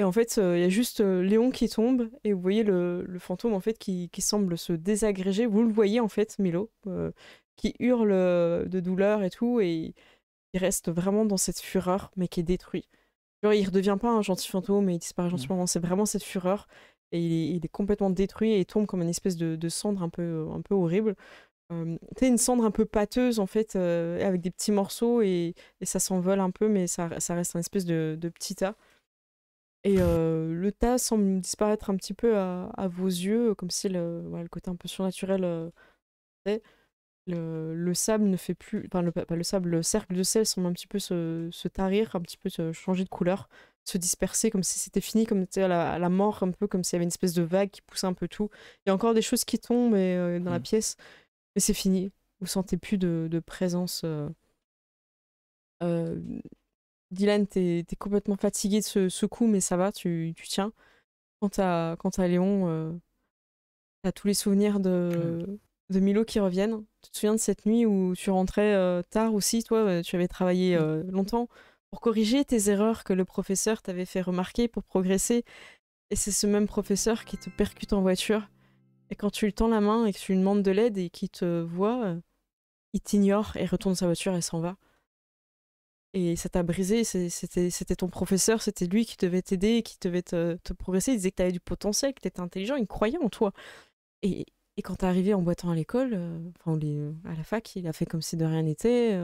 en fait, il y a juste Léon qui tombe et vous voyez le fantôme en fait qui semble se désagréger. Vous le voyez en fait, Milo, qui hurle de douleur et tout. Et il reste vraiment dans cette fureur, mais qui est détruit. Genre, il redevient pas un gentil fantôme et il disparaît gentiment. Non, c'est vraiment cette fureur. Et il est complètement détruit et il tombe comme une espèce de cendre un peu horrible. Tu une cendre un peu pâteuse en fait, avec des petits morceaux et ça s'envole un peu, mais ça reste un espèce de petit tas. Et le tas semble disparaître un petit peu à vos yeux, comme si le côté un peu surnaturel. Le sable ne fait plus. Enfin, pas le sable, le cercle de sel semble un petit peu se tarir, un petit peu changer de couleur, se disperser, comme si c'était fini, comme à la mort, un peu comme s'il y avait une espèce de vague qui poussait un peu tout. Il y a encore des choses qui tombent dans la pièce, mais c'est fini. Vous sentez plus de présence. Dylan, t'es complètement fatigué de ce coup, mais ça va, tu tiens. Quant à Léon, t'as tous les souvenirs de Milo qui reviennent. Tu te souviens de cette nuit où tu rentrais tard aussi, toi, tu avais travaillé longtemps pour corriger tes erreurs que le professeur t'avait fait remarquer pour progresser. Et c'est ce même professeur qui te percute en voiture. Et quand tu lui tends la main et que tu lui demandes de l'aide et qu'il te voit, il t'ignore et retourne sa voiture et s'en va. Et ça t'a brisé, c'était ton professeur, c'était lui qui devait t'aider, qui devait te progresser. Il disait que t'avais du potentiel, que t'étais intelligent, il croyait en toi. Et quand t'es arrivé en boitant à l'école, à la fac, il a fait comme si de rien n'était.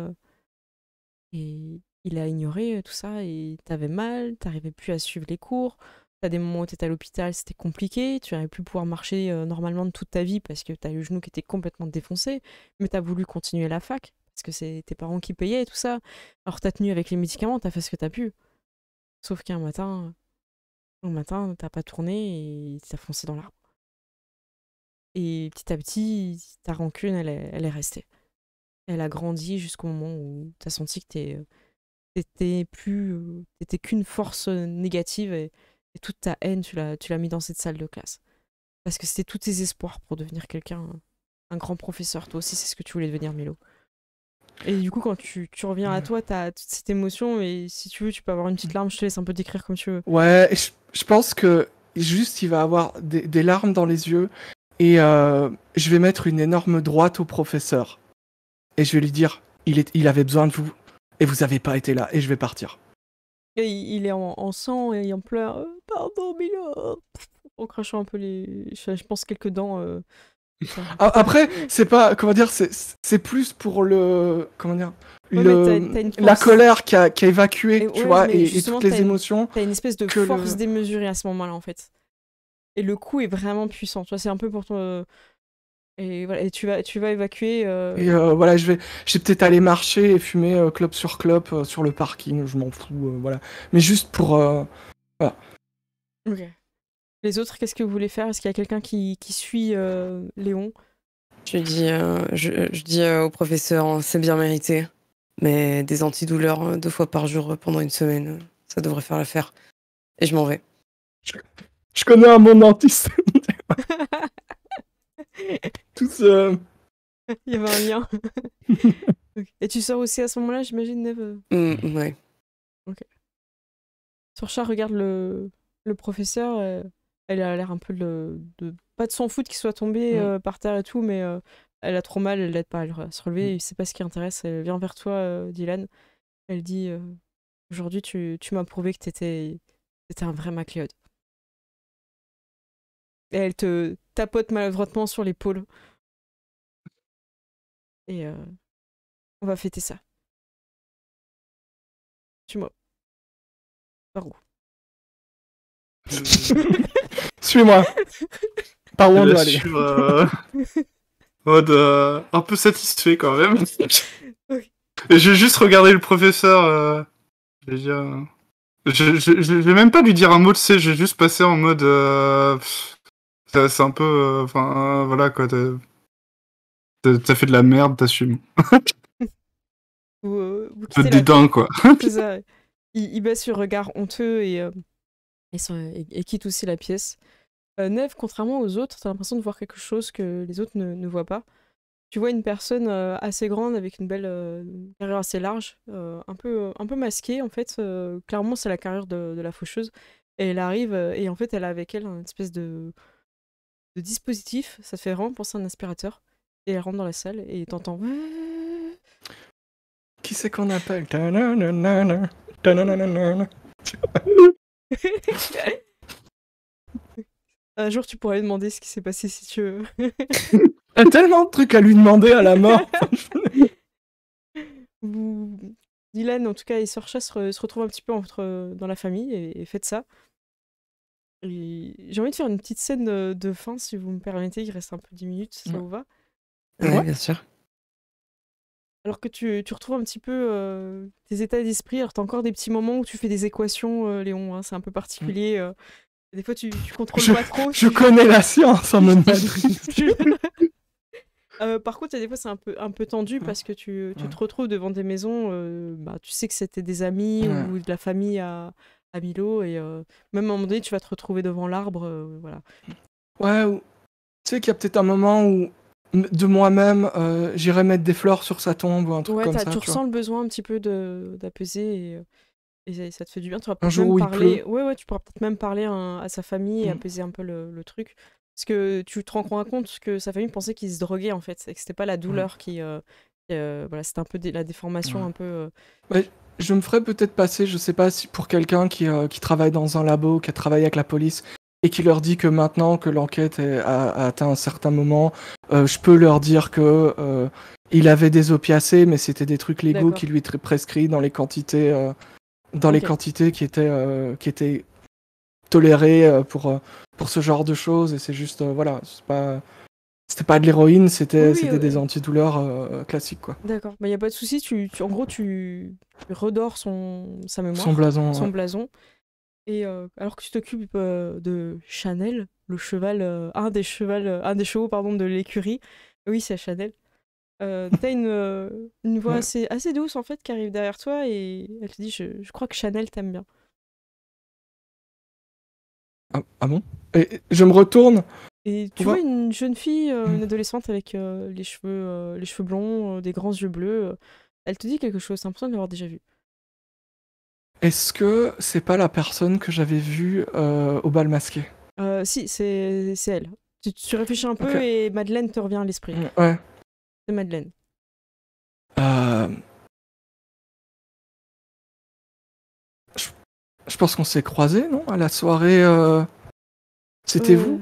Et il a ignoré tout ça et t'avais mal, t'arrivais plus à suivre les cours. t'as des moments où t'étais à l'hôpital, c'était compliqué, tu n'allais plus pouvoir marcher normalement de toute ta vie parce que t'as le genou qui était complètement défoncé, mais t'as voulu continuer la fac parce que c'est tes parents qui payaient et tout ça. Alors t'as tenu avec les médicaments, t'as fait ce que t'as pu. Sauf qu'un matin, t'as pas tourné et t'as foncé dans l'arbre. Et petit à petit, ta rancune, elle est restée. Elle a grandi jusqu'au moment où t'as senti que t'étais qu'une force négative et toute ta haine, tu l'as mis dans cette salle de classe. Parce que c'était tous tes espoirs pour devenir quelqu'un, un grand professeur. Toi aussi, c'est ce que tu voulais devenir, Milo. Et du coup, quand tu reviens à toi, t'as toute cette émotion et si tu veux, tu peux avoir une petite larme. Je te laisse un peu décrire comme tu veux. Ouais, je pense que juste il va avoir des larmes dans les yeux et je vais mettre une énorme droite au professeur. Et je vais lui dire, il avait besoin de vous et vous avez pas été là et je vais partir. Et il est en sang et en pleurs. Pardon, Milo. En crachant un peu je pense quelques dents. Après, c'est pas, comment dire, c'est plus pour le, comment dire, Ouais, mais t'as la colère qui a évacué, Et tu ouais, vois, mais et justement, toutes les émotions. T'as une espèce de que force démesurée à ce moment-là, en fait. Et le coup est vraiment puissant. Tu vois, c'est un peu pour toi. Et voilà, et tu vas évacuer. Et voilà, je vais peut-être aller marcher et fumer clope sur clope sur le parking, je m'en fous, voilà. Mais juste pour, voilà. Ok. Les autres, qu'est-ce que vous voulez faire? Est-ce qu'il y a quelqu'un qui suit Léon? Je dis au professeur, hein, c'est bien mérité, mais des antidouleurs 2 fois par jour pendant une semaine, ça devrait faire l'affaire. Et je m'en vais. Je connais un bon dentiste. Tous. Il y avait un lien. Ok. Et tu sors aussi à ce moment-là, j'imagine, Neve? Ouais. Ok. Sorcha regarde le professeur. Elle a l'air un peu pas de s'en foutre qu'il soit tombé par terre et tout, mais elle a trop mal, elle l'aide pas à se relever. C'est pas ce qui intéresse. Elle vient vers toi, Dylan. Elle dit aujourd'hui, tu m'as prouvé que t'étais un vrai MacLeod. Et elle te tapote maladroitement sur l'épaule. Et on va fêter ça. Suis-moi. Par où? Suis-moi. Par où on Je doit la aller. suis, en mode un peu satisfait quand même. Ok. Et j'ai juste regardé le professeur. Je vais dire. Je vais même pas lui dire un mot, tu sais, j'ai juste passé en mode. C'est un peu. Enfin, voilà quoi. T'as fait de la merde, t'assumes. Vous De quittez la dédain, quoi. C'est ça. Il baisse sur regard honteux et quitte aussi la pièce. Neve, contrairement aux autres, t'as l'impression de voir quelque chose que les autres ne voient pas. Tu vois une personne assez grande avec une belle carrure assez large, un peu masquée en fait. Clairement, c'est la carrure de la faucheuse. Et elle arrive et en fait, elle a avec elle une espèce de dispositif. Ça fait vraiment penser à un aspirateur. Et elle rentre dans la salle et t'entends. Qui c'est qu'on appelle? Ta-na-na-na-na, ta-na-na-na-na. Un jour, tu pourrais lui demander ce qui s'est passé si tu veux. Il y a tellement de trucs à lui demander à la mort. Dylan, en tout cas, et Sorcha se retrouvent un petit peu dans la famille et faites ça. Et j'ai envie de faire une petite scène de fin, si vous me permettez. Il reste un peu 10 minutes, ça vous va? Ouais, bien sûr. Alors que tu retrouves un petit peu tes états d'esprit. Alors, t'as encore des petits moments où tu fais des équations, Léon. Hein, c'est un peu particulier. Des fois, tu contrôles pas trop. Je connais la science en mode matrice. Par contre, il y a des fois, c'est un peu tendu parce que tu te retrouves devant des maisons. Tu sais que c'était des amis ou de la famille à Milo. Et même à un moment donné, tu vas te retrouver devant l'arbre. Voilà. Ouais, tu sais qu'il y a peut-être un moment où, de moi-même, j'irai mettre des fleurs sur sa tombe ou un truc comme ça. Tu ressens le besoin un petit peu d'apaiser et ça te fait du bien. Tu pourras Un jour même où parler. il Ouais, tu pourras peut-être même parler à sa famille et apaiser un peu le truc. Parce que tu te rends compte que sa famille pensait qu'il se droguait en fait, et que c'était pas la douleur voilà, c'était un peu la déformation un peu. Ouais, je me ferais peut-être passer, je sais pas si pour quelqu'un qui travaille dans un labo, qui a travaillé avec la police et qui leur dit que maintenant que l'enquête a atteint un certain moment, je peux leur dire que il avait des opiacés, mais c'était des trucs légaux D'accord. qui lui étaient prescrits dans les quantités, les quantités qui étaient toléré pour ce genre de choses, et c'est juste, voilà, c'était pas de l'héroïne, c'était des antidouleurs classiques, quoi. D'accord, bah, y a pas de souci, en gros, tu redors sa mémoire, Son blason. son Ouais. blason, et alors que tu t'occupes de Chanel, le cheval, un des chevaux, pardon, de l'écurie, oui, c'est Chanel, t'as une voix Ouais. assez douce, en fait, qui arrive derrière toi, et elle te dit, je crois que Chanel t'aime bien. Ah bon? Et je me retourne. Et tu Pour vois voir. une jeune fille, une adolescente avec les cheveux blonds, des grands yeux bleus. Elle te dit quelque chose, t'as l'impression de l'avoir déjà vu. Est-ce que c'est pas la personne que j'avais vue au bal masqué? Si, c'est elle. Tu réfléchis un peu Ok. et Madeleine te revient à l'esprit. Ouais. C'est Madeleine. Euh, Je pense qu'on s'est croisés, non? À la soirée. C'était vous?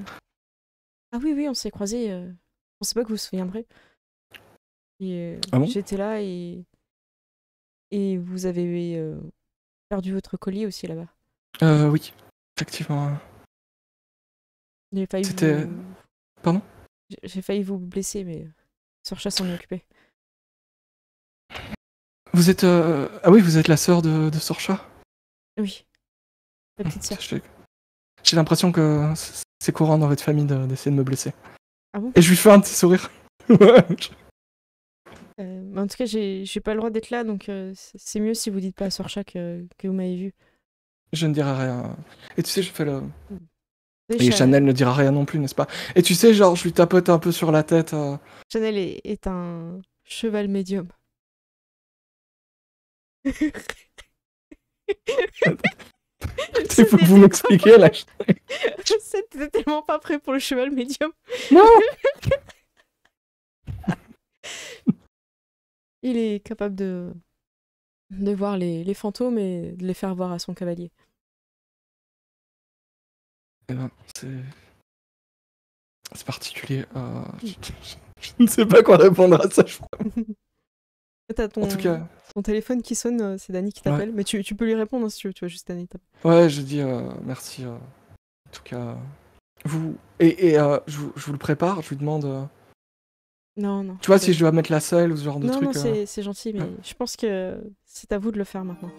Ah oui, on s'est croisés. Je pensais pas que vous vous souviendrez. Et Ah bon? j'étais là et vous avez perdu votre collier aussi là-bas. Oui, effectivement. J'ai failli C'était. Pardon? J'ai failli vous blesser, mais Sorcha s'en est occupé. Vous êtes. Ah oui, vous êtes la sœur de Sorcha? Oui, la petite sœur. J'ai l'impression que c'est courant dans votre famille d'essayer de me blesser. Ah bon? Et je lui fais un petit sourire. Ouais. Mais en tout cas, j'ai pas le droit d'être là, donc c'est mieux si vous dites pas à Sorcha que vous m'avez vu. Je ne dirai rien. Et tu sais, je fais le. Et Et Chanel ne dira rien non plus, n'est-ce pas? Et tu sais, genre, je lui tapote un peu sur la tête. Chanel est un cheval médium. Il faut que vous m'expliquiez là. Je sais, t'étais tellement pas prêt pour le cheval médium. Non. Il est capable de voir les fantômes et de les faire voir à son cavalier. Eh ben, c'est particulier. Je ne sais pas quoi répondre à ça. T'as En tout cas, ton téléphone qui sonne, c'est Dany qui t'appelle. Ouais. Mais tu peux lui répondre hein, si tu veux vois juste Dany t'appelle. ouais, je dis merci. En tout cas, vous je vous le prépare. Je lui demande. Non. Tu vois, si je dois mettre la selle ou ce genre de Non, truc. c'est gentil, mais je pense que c'est à vous de le faire maintenant.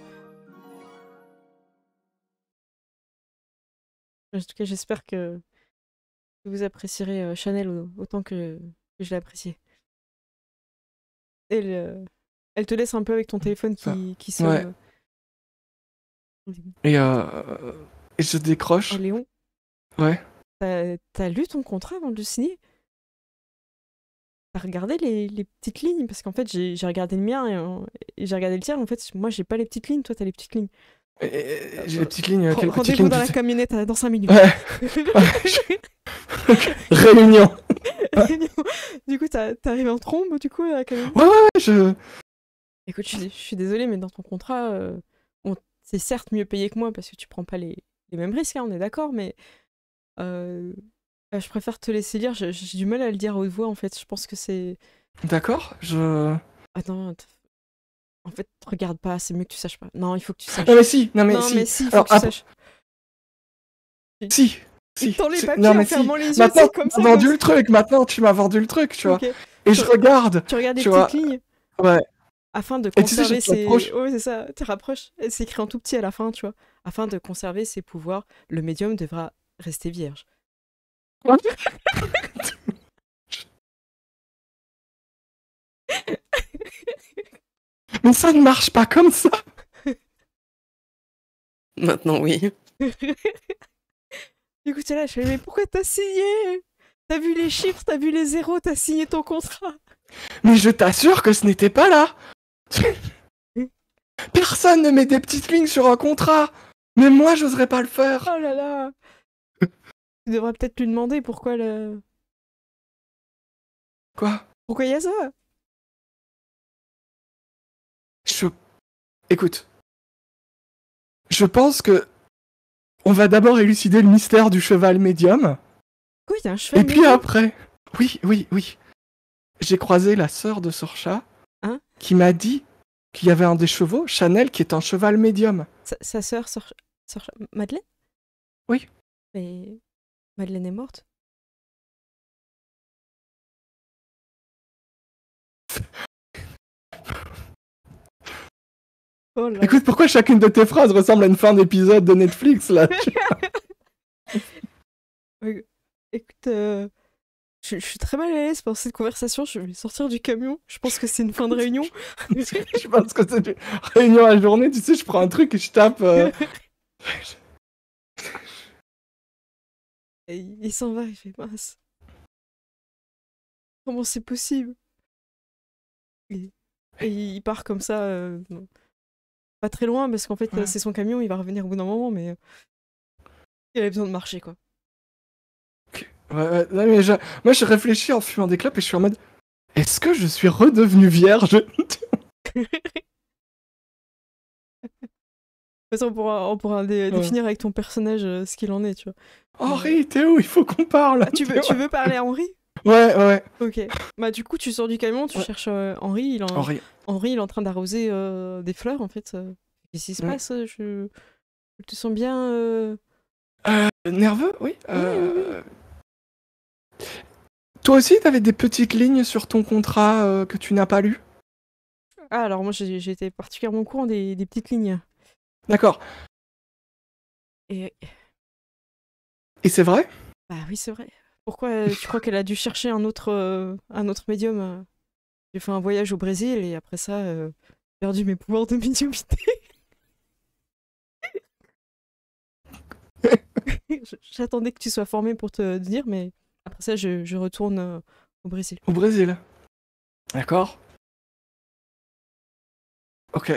En tout cas, j'espère que vous apprécierez Chanel autant que je l'ai apprécié. Elle te laisse un peu avec ton téléphone qui sonne. Ouais. Et je décroche. Oh, Léon, Ouais. t'as lu ton contrat avant de le signer? T'as regardé les petites lignes? Parce qu'en fait, j'ai regardé le mien et j'ai regardé le tien. En fait, moi, j'ai pas les petites lignes. Toi, t'as les petites lignes. J'ai les petites lignes. Quelles petites Rendez-vous lignes dans la camionnette dans 5 minutes. Ouais. Réunion. Du coup, t'arrives en trombe, du coup, à la camionnette? Ouais. Écoute, je suis désolée, mais dans ton contrat, bon, c'est certes mieux payé que moi parce que tu prends pas les mêmes risques, hein, on est d'accord, mais je préfère te laisser lire. J'ai du mal à le dire à haute voix, en fait. Je pense que c'est... D'accord. Attends, en fait, regarde pas, c'est mieux que tu saches pas. Non, il faut que tu saches. Non mais si. il faut Alors, que tu saches. Si. Dans les papiers Non, en mais fermant les yeux, Maintenant, c'est comme ça. tu m'as vendu le truc. Maintenant, tu m'as vendu le truc, tu vois. Ok. Et je regarde. Tu regardes les tu petites vois. lignes Ouais. afin de Et tu sais, conserver je te rapproche. ses... Ouais, c'est ça, tu rapproches. Et c'est écrit en tout petit à la fin, tu vois. Afin de conserver ses pouvoirs, le médium devra rester vierge. Mais ça ne marche pas comme ça. Maintenant, oui. Du coup, tu es là, je fais, mais pourquoi t'as signé? T'as vu les chiffres, t'as vu les zéros, t'as signé ton contrat. Mais je t'assure que ce n'était pas là. Personne ne met des petites lignes sur un contrat. Même moi, j'oserais pas le faire. Oh là là. Tu devrais peut-être lui demander pourquoi le... Quoi? Pourquoi il y a ça? Écoute. Je pense que on va d'abord élucider le mystère du cheval médium. Quoi, il y a un cheval Et puis médium? après... Oui. J'ai croisé la sœur de Sorcha Hein? qui m'a dit qu'il y avait un des chevaux, Chanel, qui est un cheval médium. Sa sœur, Madeleine? Oui. Mais Madeleine est morte. Oh là. Écoute, pourquoi chacune de tes phrases ressemble à une fin d'épisode de Netflix, là? Écoute, je suis très mal à l'aise pour cette conversation. Je vais sortir du camion. Je pense que c'est une fin de réunion. Je pense que c'est une réunion à la journée, tu sais, je prends un truc et je tape... Et il s'en va, il fait mince. Comment c'est possible? Et il part comme ça, pas très loin, parce qu'en fait, Ouais. c'est son camion, il va revenir au bout d'un moment, mais il avait besoin de marcher, quoi. Ouais, non, mais moi, je réfléchis en fumant des clopes et je suis en mode... Est-ce que je suis redevenu vierge? De toute façon, on pourra définir avec ton personnage ce qu'il en est, tu vois. Henri, t'es où? Il faut qu'on parle. Ah, tu veux parler à Henri? Ouais. Ok. Bah, du coup, tu sors du camion, tu cherches Henri. Henri. Henri, il est en train d'arroser des fleurs, en fait. Qu'est-ce qui se passe? Je te sens bien... Nerveux? Oui. Oui. Toi aussi, t'avais des petites lignes sur ton contrat que tu n'as pas lu? Ah, alors moi, j'ai été particulièrement au courant des petites lignes. D'accord. Et Et c'est vrai? bah oui, c'est vrai. Pourquoi tu crois qu'elle a dû chercher un autre médium? J'ai fait un voyage au Brésil et après ça, j'ai perdu mes pouvoirs de médiumnité. J'attendais que tu sois formé pour te dire, mais après ça, je retourne au Brésil. Au Brésil. D'accord. Ok.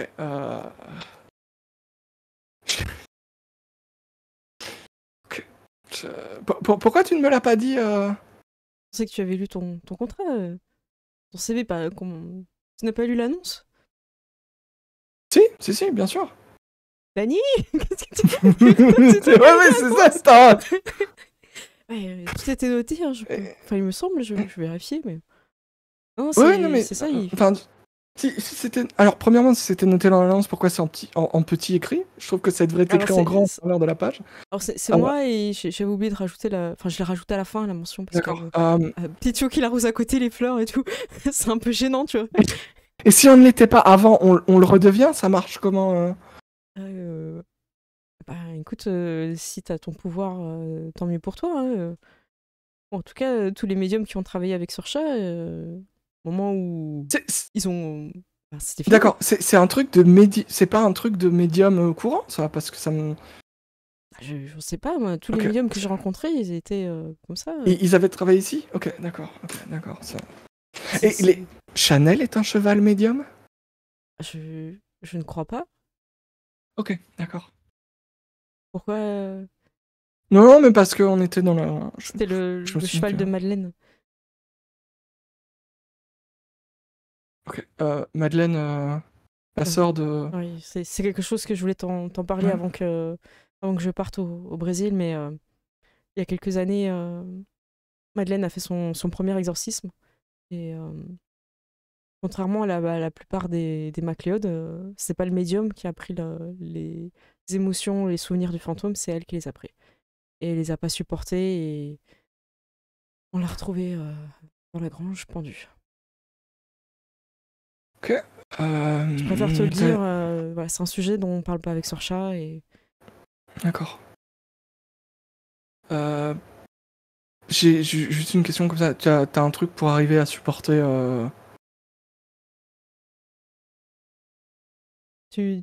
Ok. Pourquoi tu ne me l'as pas dit Je pensais que tu avais lu ton contrat. Ton CV, pas... Tu n'as pas lu l'annonce? Si, bien sûr. Dani? Qu'est-ce que tu fais? Ouais, c'est ça, c'est un... Ouais, tout était noté, hein, enfin, il me semble, je vais vérifier, mais... Non, Ouais, non, mais... c'est ça, Enfin, si c'était... Alors, premièrement, si c'était noté dans l'annonce, pourquoi c'est en petit écrit? Je trouve que ça devrait être Alors, écrit en grand en travers de la page. Alors, c'est Ah ouais. moi, et j'avais oublié de rajouter la... Enfin, je l'ai rajouté à la fin, la mention, parce D'accord. que... Petit tuyau qui l'arrose à côté, les fleurs et tout. C'est un peu gênant, tu vois. Et si on ne l'était pas avant, on le redevient? Ça marche comment Bah, écoute, si t'as ton pouvoir, tant mieux pour toi, hein. Bon, en tout cas, tous les médiums qui ont travaillé avec Sorcha, au moment où ils ont... Bah, c'était fini. D'accord, c'est un truc de c'est pas un truc de médium courant, ça? Parce que ça me... Je sais pas, moi, tous les Ok. médiums que j'ai rencontrés, ils étaient comme ça. Ils avaient travaillé ici? Ok, d'accord, ça... Et Chanel est un cheval médium? Je ne crois pas. Ok, d'accord. Pourquoi Non, mais parce qu'on était dans la... C'était le je me souviens cheval que- de Madeleine. Ok, Madeleine, la sœur de... Oui, c'est quelque chose que je voulais t'en parler Ouais. avant que je parte au Brésil, mais il y a quelques années, Madeleine a fait son premier exorcisme. Et contrairement à la plupart des Macléodes, c'est pas le médium qui a pris les émotions, les souvenirs du fantôme, c'est elle qui les a pris. Et elle les a pas supportés, et on l'a retrouvée dans la grange, pendue. Ok. Je préfère te le dire, voilà, c'est un sujet dont on parle pas avec Sorcha, et... D'accord. J'ai juste une question comme ça. T'as un truc pour arriver à supporter... Tu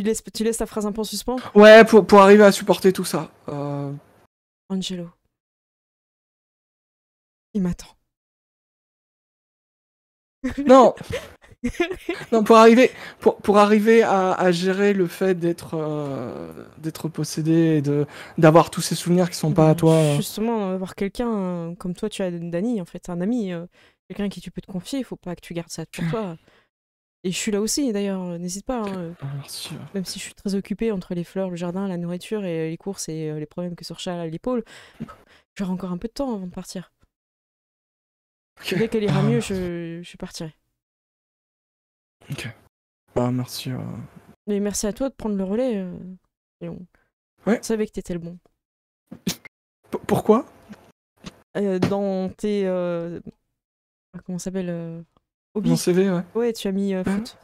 laisses ta phrase un peu en suspens? Ouais, pour arriver à supporter tout ça. Angelo. Il m'attend. Non. Non, pour arriver à gérer le fait d'être possédé et d'avoir tous ces souvenirs qui sont pas à toi. Justement, avoir quelqu'un comme toi, tu as Dany, en fait, un ami, quelqu'un à qui tu peux te confier, il faut pas que tu gardes ça pour toi. Et je suis là aussi, d'ailleurs, n'hésite pas. Hein, Merci. même si je suis très occupée entre les fleurs, le jardin, la nourriture et les courses et les problèmes que Sorcha a à l'épaule, j'aurai encore un peu de temps avant de partir. Ok. Dès qu'elle ira mieux, je partirai. Ok. Bah, merci. Mais merci à toi de prendre le relais. Léon. Ouais. On savait que t'étais le bon. Pourquoi? Dans tes... comment ça s'appelle Mon hobby. CV, ouais. Ouais, tu as mis foot.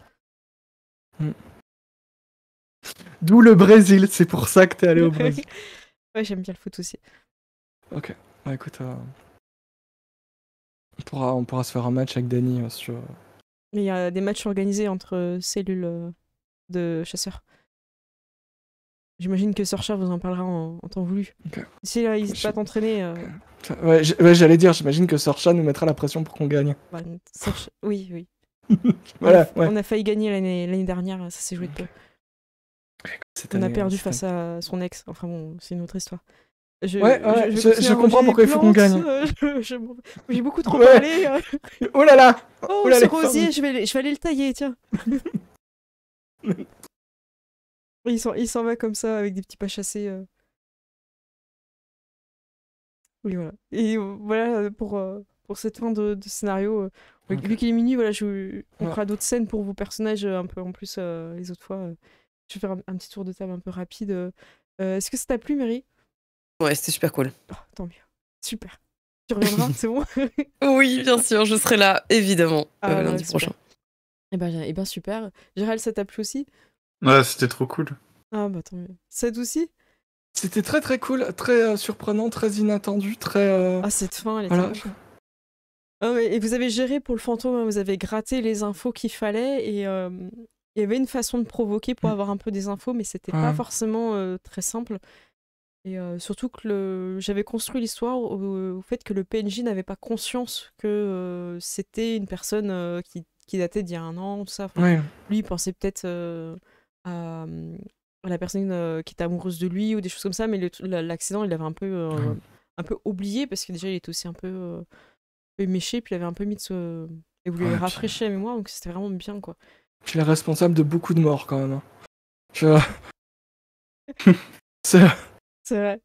D'où le Brésil, c'est pour ça que t'es allé au Brésil. Ouais, j'aime bien le foot aussi. Ok, bah écoute, on pourra se faire un match avec Dany sur... Mais il y a des matchs organisés entre cellules de chasseurs. J'imagine que Sorcha vous en parlera en temps voulu. Ok. Si là, n'hésite pas à t'entraîner. Ouais, j'allais dire, j'imagine que Sorcha nous mettra la pression pour qu'on gagne. Bah, oui, oui. Voilà, On a failli gagner l'année dernière, ça s'est joué de peu. On a perdu face à son ex. Enfin bon, c'est une autre histoire. Je comprends pourquoi il faut qu'on gagne. J'ai beaucoup trop parlé. Oh là là! Oh, ce rosier, je vais aller le tailler, tiens. Il s'en va comme ça avec des petits pas chassés. Oui, voilà. Et voilà pour cette fin de scénario. Okay. Vu qu'il est minuit, voilà, on fera d'autres scènes pour vos personnages un peu en plus les autres fois. Je vais faire un petit tour de table un peu rapide. Est-ce que ça t'a plu, Mary? Ouais, c'était super cool. Oh, tant mieux. Super. Tu reviendras, c'est bon? Oui, bien sûr, je serai là, évidemment, lundi super. prochain. Eh ben, super. Gérald, ça t'a plu aussi? Ouais, c'était trop cool. Ah bah tant mieux. Seth aussi? C'était très très cool, très surprenant, très inattendu, très... Ah, cette fin, elle est voilà. trop cool. Et vous avez géré pour le fantôme, hein, vous avez gratté les infos qu'il fallait et il y avait une façon de provoquer pour avoir un peu des infos, mais c'était pas forcément très simple. Et surtout que j'avais construit l'histoire au fait que le PNJ n'avait pas conscience que c'était une personne qui datait d'il y a un an, tout ça. Enfin, lui, il pensait peut-être à la personne qui était amoureuse de lui ou des choses comme ça, mais l'accident, il l'avait un peu oublié parce que déjà, il était aussi un peu méché, puis il avait un peu mis de ce... Et vous lui avez rafraîchi la mémoire, donc c'était vraiment bien, quoi. Tu es responsable de beaucoup de morts, quand même. C'est vrai.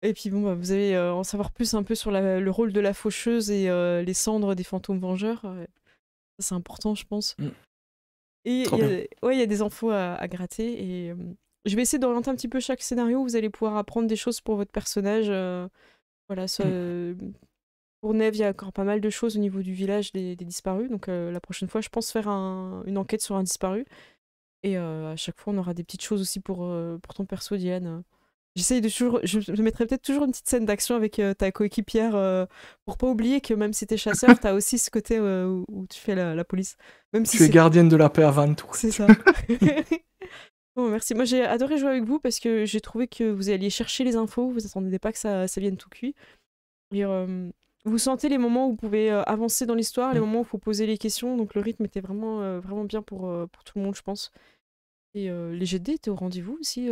Et puis bon, vous allez en savoir plus un peu sur le rôle de la faucheuse et les cendres des fantômes vengeurs. Ça, c'est important, je pense. Et il y a des infos à gratter. Et je vais essayer d'orienter un petit peu chaque scénario. Vous allez pouvoir apprendre des choses pour votre personnage. Voilà, pour Neve, il y a encore pas mal de choses au niveau du village des disparus. Donc la prochaine fois, je pense faire une enquête sur un disparu. Et à chaque fois, on aura des petites choses aussi pour ton perso, Diane. J'essaye de toujours... Je mettrai peut-être toujours une petite scène d'action avec ta coéquipière pour pas oublier que même si t'es chasseur, t'as aussi ce côté où tu fais la police. Même si tu es gardienne de la paix à Vantour. C'est ça. Bon, merci. Moi, j'ai adoré jouer avec vous parce que j'ai trouvé que vous alliez chercher les infos. Vous attendez pas que ça vienne tout cuit. Et, vous sentez les moments où vous pouvez avancer dans l'histoire, les moments où il faut poser les questions. Donc le rythme était vraiment, vraiment bien pour tout le monde, je pense. Et les GD étaient au rendez-vous aussi.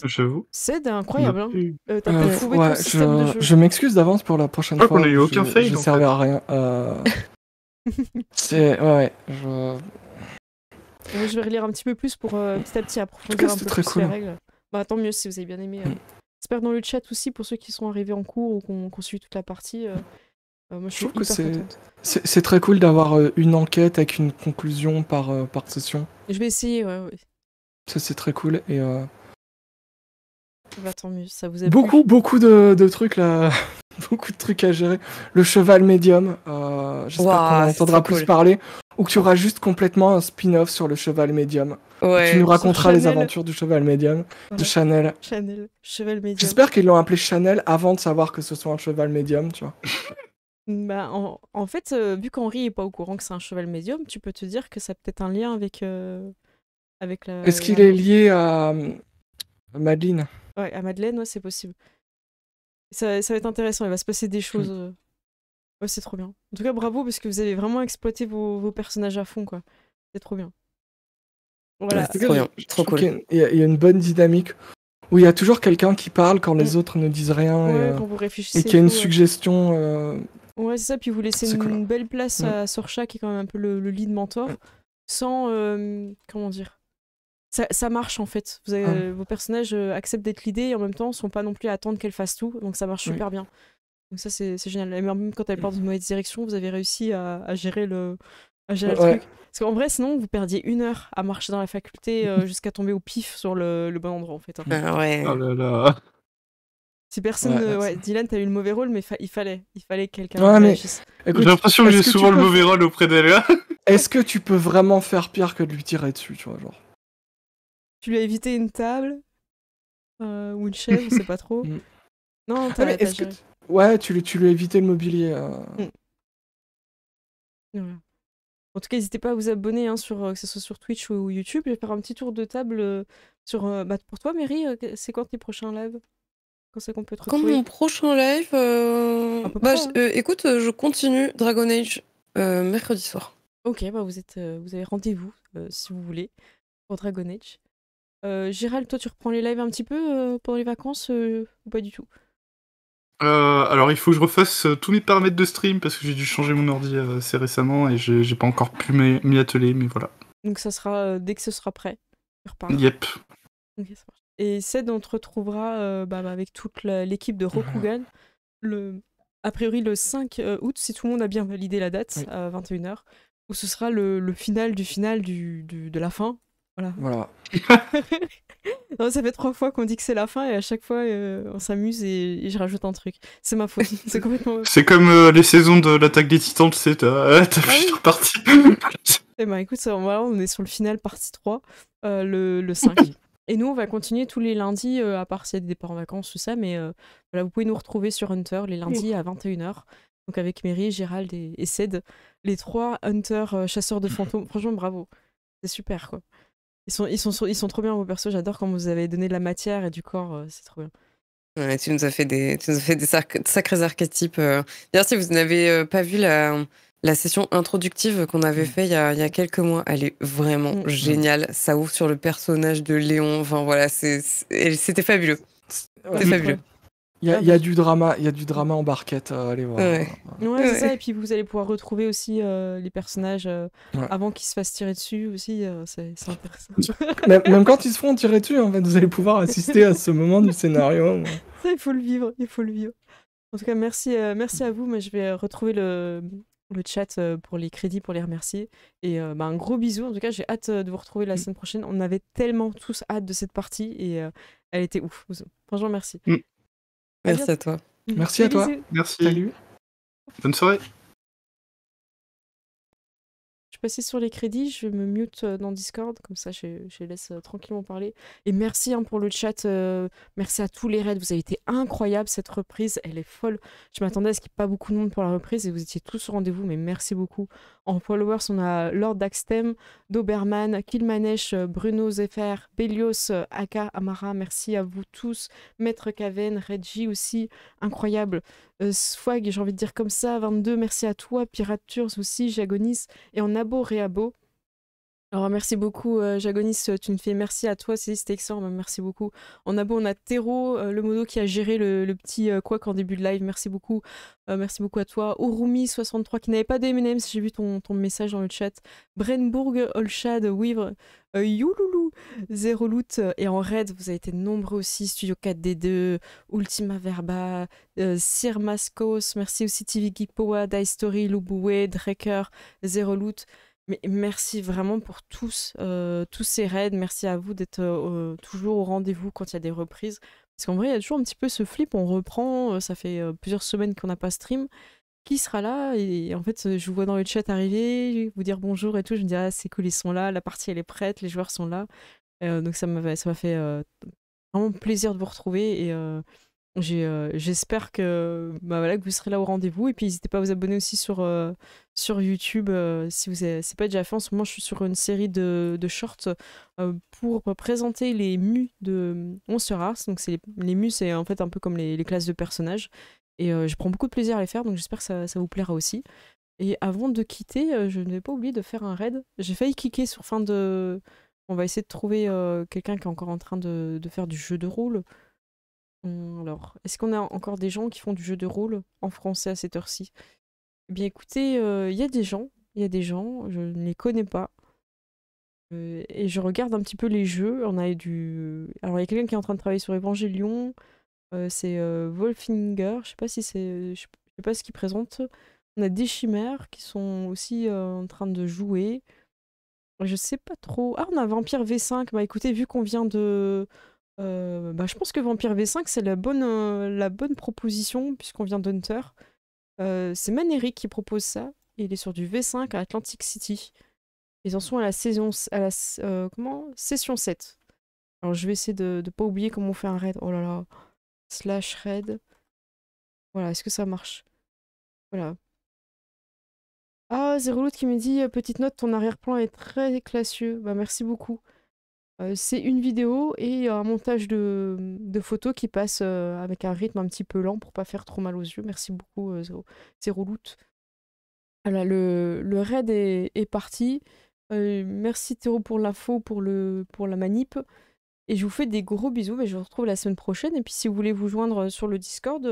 J'avoue. C'est incroyable. Hein. T'as pas trouvé ton système de jeu. Je m'excuse d'avance pour la prochaine fois. On a eu aucun fail. Je ne servais à rien. C'est... Ouais. Je vais relire un petit peu plus pour petit à petit approfondir un peu plus les règles. Bah, tant mieux si vous avez bien aimé. J'espère dans le chat aussi pour ceux qui sont arrivés en cours ou qu'on suit toute la partie. Moi, je trouve que c'est très cool d'avoir une enquête avec une conclusion par session. Je vais essayer, ouais. Ça, c'est très cool. Et bah, tant mieux, ça vous a beaucoup de trucs là. Beaucoup de trucs à gérer. Le cheval médium, j'espère qu'on en entendra plus parler. Ou que tu auras juste complètement un spin-off sur le cheval médium. Ouais, tu nous raconteras les aventures du cheval médium, de Chanel. Cheval médium. J'espère qu'ils l'ont appelé Chanel avant de savoir que ce soit un cheval médium, tu vois. Bah, en fait, vu qu'Henri est pas au courant que c'est un cheval médium, tu peux te dire que ça a peut-être un lien avec la... Est-ce qu'il est lié à Madeleine? Ouais, à Madeleine, ouais, c'est possible. Ça va être intéressant, il va se passer des choses. Ouais, c'est trop bien. En tout cas, bravo, parce que vous avez vraiment exploité vos personnages à fond, quoi. C'est trop bien. Voilà. C'est trop bien, trop cool. Il y a une bonne dynamique où il y a toujours quelqu'un qui parle quand les autres ne disent rien. Ouais, quand vous réfléchissez. Et qu'il y a une suggestion. Ouais, c'est ça, puis vous laissez une belle place à Sorcha, qui est quand même un peu le lead mentor, sans... comment dire, ça marche en fait. Vos personnages acceptent d'être leadés et en même temps sont pas non plus à attendre qu'elle fasse tout, donc ça marche super bien. Donc ça c'est génial. Et même quand elle part dans une mauvaise direction, vous avez réussi à gérer à gérer le Ouais. truc. Parce qu'en vrai, sinon, vous perdiez 1 heure à marcher dans la faculté jusqu'à tomber au pif sur le bon endroit, en fait. Hein. Ah ouais. Oh là là. Si personne Ouais, ne... c'est- Ouais, Dylan, t'as eu le mauvais rôle, mais il fallait que quelqu'un Ouais, mais réagisse. J'ai écoute, l'impression que est-ce j'ai que tu souvent le peux mauvais rôle auprès d'elle. est-ce que tu peux vraiment faire pire que de lui tirer dessus, tu vois, genre. Tu lui as évité une table ou une chaise, on sait pas trop. Mm. Non, Ah, mais t'as est-ce que géré. ouais, tu lui as évité le mobilier. Voilà. En tout cas, n'hésitez pas à vous abonner, hein, que ce soit sur Twitch ou YouTube. Je vais faire un petit tour de table pour toi, Mary, c'est quand tes prochains lives? Quand c'est qu'on peut te Quand retrouver? mon prochain live, À peu près, hein. écoute, je continue Dragon Age mercredi soir. Ok, bah vous avez rendez-vous si vous voulez pour Dragon Age. Gérald, toi, tu reprends les lives un petit peu pendant les vacances ou pas du tout? Alors il faut que je refasse tous mes paramètres de stream parce que j'ai dû changer mon ordi assez récemment et j'ai pas encore pu m'y atteler, mais voilà. Donc ça sera dès que ce sera prêt. Tu repars. Yep. Ok, ça marche. Et Ced, on te retrouvera avec toute l'équipe de Rokugan, a priori le 5 août, si tout le monde a bien validé la date, Oui. à 21h, où ce sera le final du final de la fin. Voilà. Voilà. Non, ça fait 3 fois qu'on dit que c'est la fin et à chaque fois on s'amuse et je rajoute un truc. C'est ma faute. C'est complètement. C'est comme les saisons de l'attaque des titans, tu sais, t'as plusieurs parties. Eh ben écoute, voilà, on est sur le final partie 3, le 5. Et nous, on va continuer tous les lundis, à part s'il y a des départs en vacances, tout ça, mais voilà, vous pouvez nous retrouver sur Hunter les lundis à 21h. Donc avec Mary, Gérald et Ced, les 3 Hunter chasseurs de fantômes. Franchement, bravo. C'est super, quoi. Ils sont trop bien, vos persos. J'adore quand vous avez donné de la matière et du corps. C'est trop bien. Ouais, tu nous as fait des sacrés archétypes. D'ailleurs, si vous n'avez pas vu la session introductive qu'on avait fait il y a quelques mois, elle est vraiment géniale. Ça ouvre sur le personnage de Léon. Enfin voilà, c'était fabuleux. Ouais. C'était fabuleux. Il y a du drama en barquette, allez voir. Ouais. Ouais, c'est ça. Et puis vous allez pouvoir retrouver aussi les personnages Ouais. avant qu'ils se fassent tirer dessus aussi. C'est intéressant. Même quand ils se font tirer dessus, en fait, vous allez pouvoir assister à ce moment du scénario. Ça, il faut le vivre. Il faut le vivre. En tout cas, merci à vous. Mais je vais retrouver le chat pour les crédits, pour les remercier. Et un gros bisou. En tout cas, j'ai hâte de vous retrouver la semaine prochaine. On avait tellement tous hâte de cette partie et elle était ouf. Franchement, merci. Merci à toi. Merci à toi. Bisous. Merci. Salut. Bonne soirée. Je suis passée sur les crédits, je me mute dans Discord, comme ça je laisse tranquillement parler. Et merci pour le chat, merci à tous les raids, vous avez été incroyables cette reprise, elle est folle. Je m'attendais à ce qu'il n'y ait pas beaucoup de monde pour la reprise et vous étiez tous au rendez-vous, mais merci beaucoup. En followers, on a Lord Daxtem, Doberman, Kilmanesh, Bruno Zephyr, Belios, Aka, Amara, merci à vous tous. Maître Kaven, Reggie aussi, incroyable. Swag, j'ai envie de dire comme ça, 22, merci à toi. Piratures aussi, Jagonis. Et en abo, réabo. Alors merci beaucoup Jagonis, tu me fais merci à toi, c'était excellent, merci beaucoup. En abo on a Tero, le modo qui a géré le petit couac en début de live, merci beaucoup à toi. Orumi63 qui n'avait pas de M&M's, j'ai vu ton message dans le chat. Brenbourg, Olshad, Wivre, Youloulou, Zero Loot et en raid vous avez été nombreux aussi, Studio 4D2, Ultima Verba, Sir Mascos, merci aussi TV Geek Power, Die Story, Luboué, Draker, Zero Loot. Mais merci vraiment pour tous ces raids. Merci à vous d'être toujours au rendez-vous quand il y a des reprises. Parce qu'en vrai, il y a toujours un petit peu ce flip. On reprend, ça fait plusieurs semaines qu'on n'a pas stream. Qui sera là? Et en fait, je vous vois dans le chat arriver, vous dire bonjour et tout. Je me dis, ah, c'est cool, ils sont là. La partie, elle est prête. Les joueurs sont là. Donc ça m'a fait vraiment plaisir de vous retrouver. Et j'espère que vous serez là au rendez-vous et puis n'hésitez pas à vous abonner aussi sur YouTube si vous c'est pas déjà fait. En ce moment je suis sur une série de shorts pour présenter les mus de Monster Hearts. Donc les mus c'est en fait un peu comme les classes de personnages et je prends beaucoup de plaisir à les faire, donc j'espère que ça vous plaira aussi. Et avant de quitter, je ne vais pas oublier de faire un raid. J'ai failli cliquer sur fin de... On va essayer de trouver quelqu'un qui est encore en train de faire du jeu de rôle. Alors, est-ce qu'on a encore des gens qui font du jeu de rôle en français à cette heure-ci? Eh bien, écoutez, il y a des gens, je ne les connais pas. Et je regarde un petit peu les jeux. Alors, il y a quelqu'un qui est en train de travailler sur Evangelion. C'est Wolfinger. Je sais pas si c'est... Je sais pas ce qu'il présente. On a des chimères qui sont aussi en train de jouer. Je sais pas trop. Ah, on a Vampire V5. Bah écoutez, vu qu'on vient de... bah, je pense que Vampire V5, c'est la bonne proposition, puisqu'on vient d'Hunter. C'est Maneric qui propose ça. Et il est sur du V5 à Atlantic City. Ils en sont à la session 7. Alors je vais essayer de pas oublier comment on fait un raid. Oh là là. Slash raid. Voilà, est-ce que ça marche? Voilà. Ah, Zeroloot qui me dit petite note, ton arrière-plan est très classieux. Bah merci beaucoup. C'est une vidéo et un montage de photos qui passe avec un rythme un petit peu lent pour pas faire trop mal aux yeux. Merci beaucoup, Zeroloot. Voilà, le raid est parti. Merci Théo pour l'info, pour la manip. Et je vous fais des gros bisous. Mais je vous retrouve la semaine prochaine. Et puis si vous voulez vous joindre sur le Discord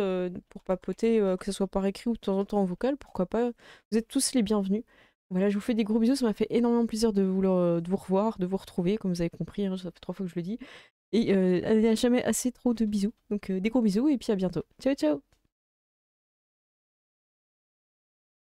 pour papoter, que ce soit par écrit ou de temps en temps en vocal, pourquoi pas, vous êtes tous les bienvenus. Voilà, je vous fais des gros bisous. Ça m'a fait énormément plaisir de vous revoir, de vous retrouver, comme vous avez compris. Hein, ça fait 3 fois que je le dis. Et il n'y a jamais assez trop de bisous. Donc des gros bisous et puis à bientôt. Ciao, ciao!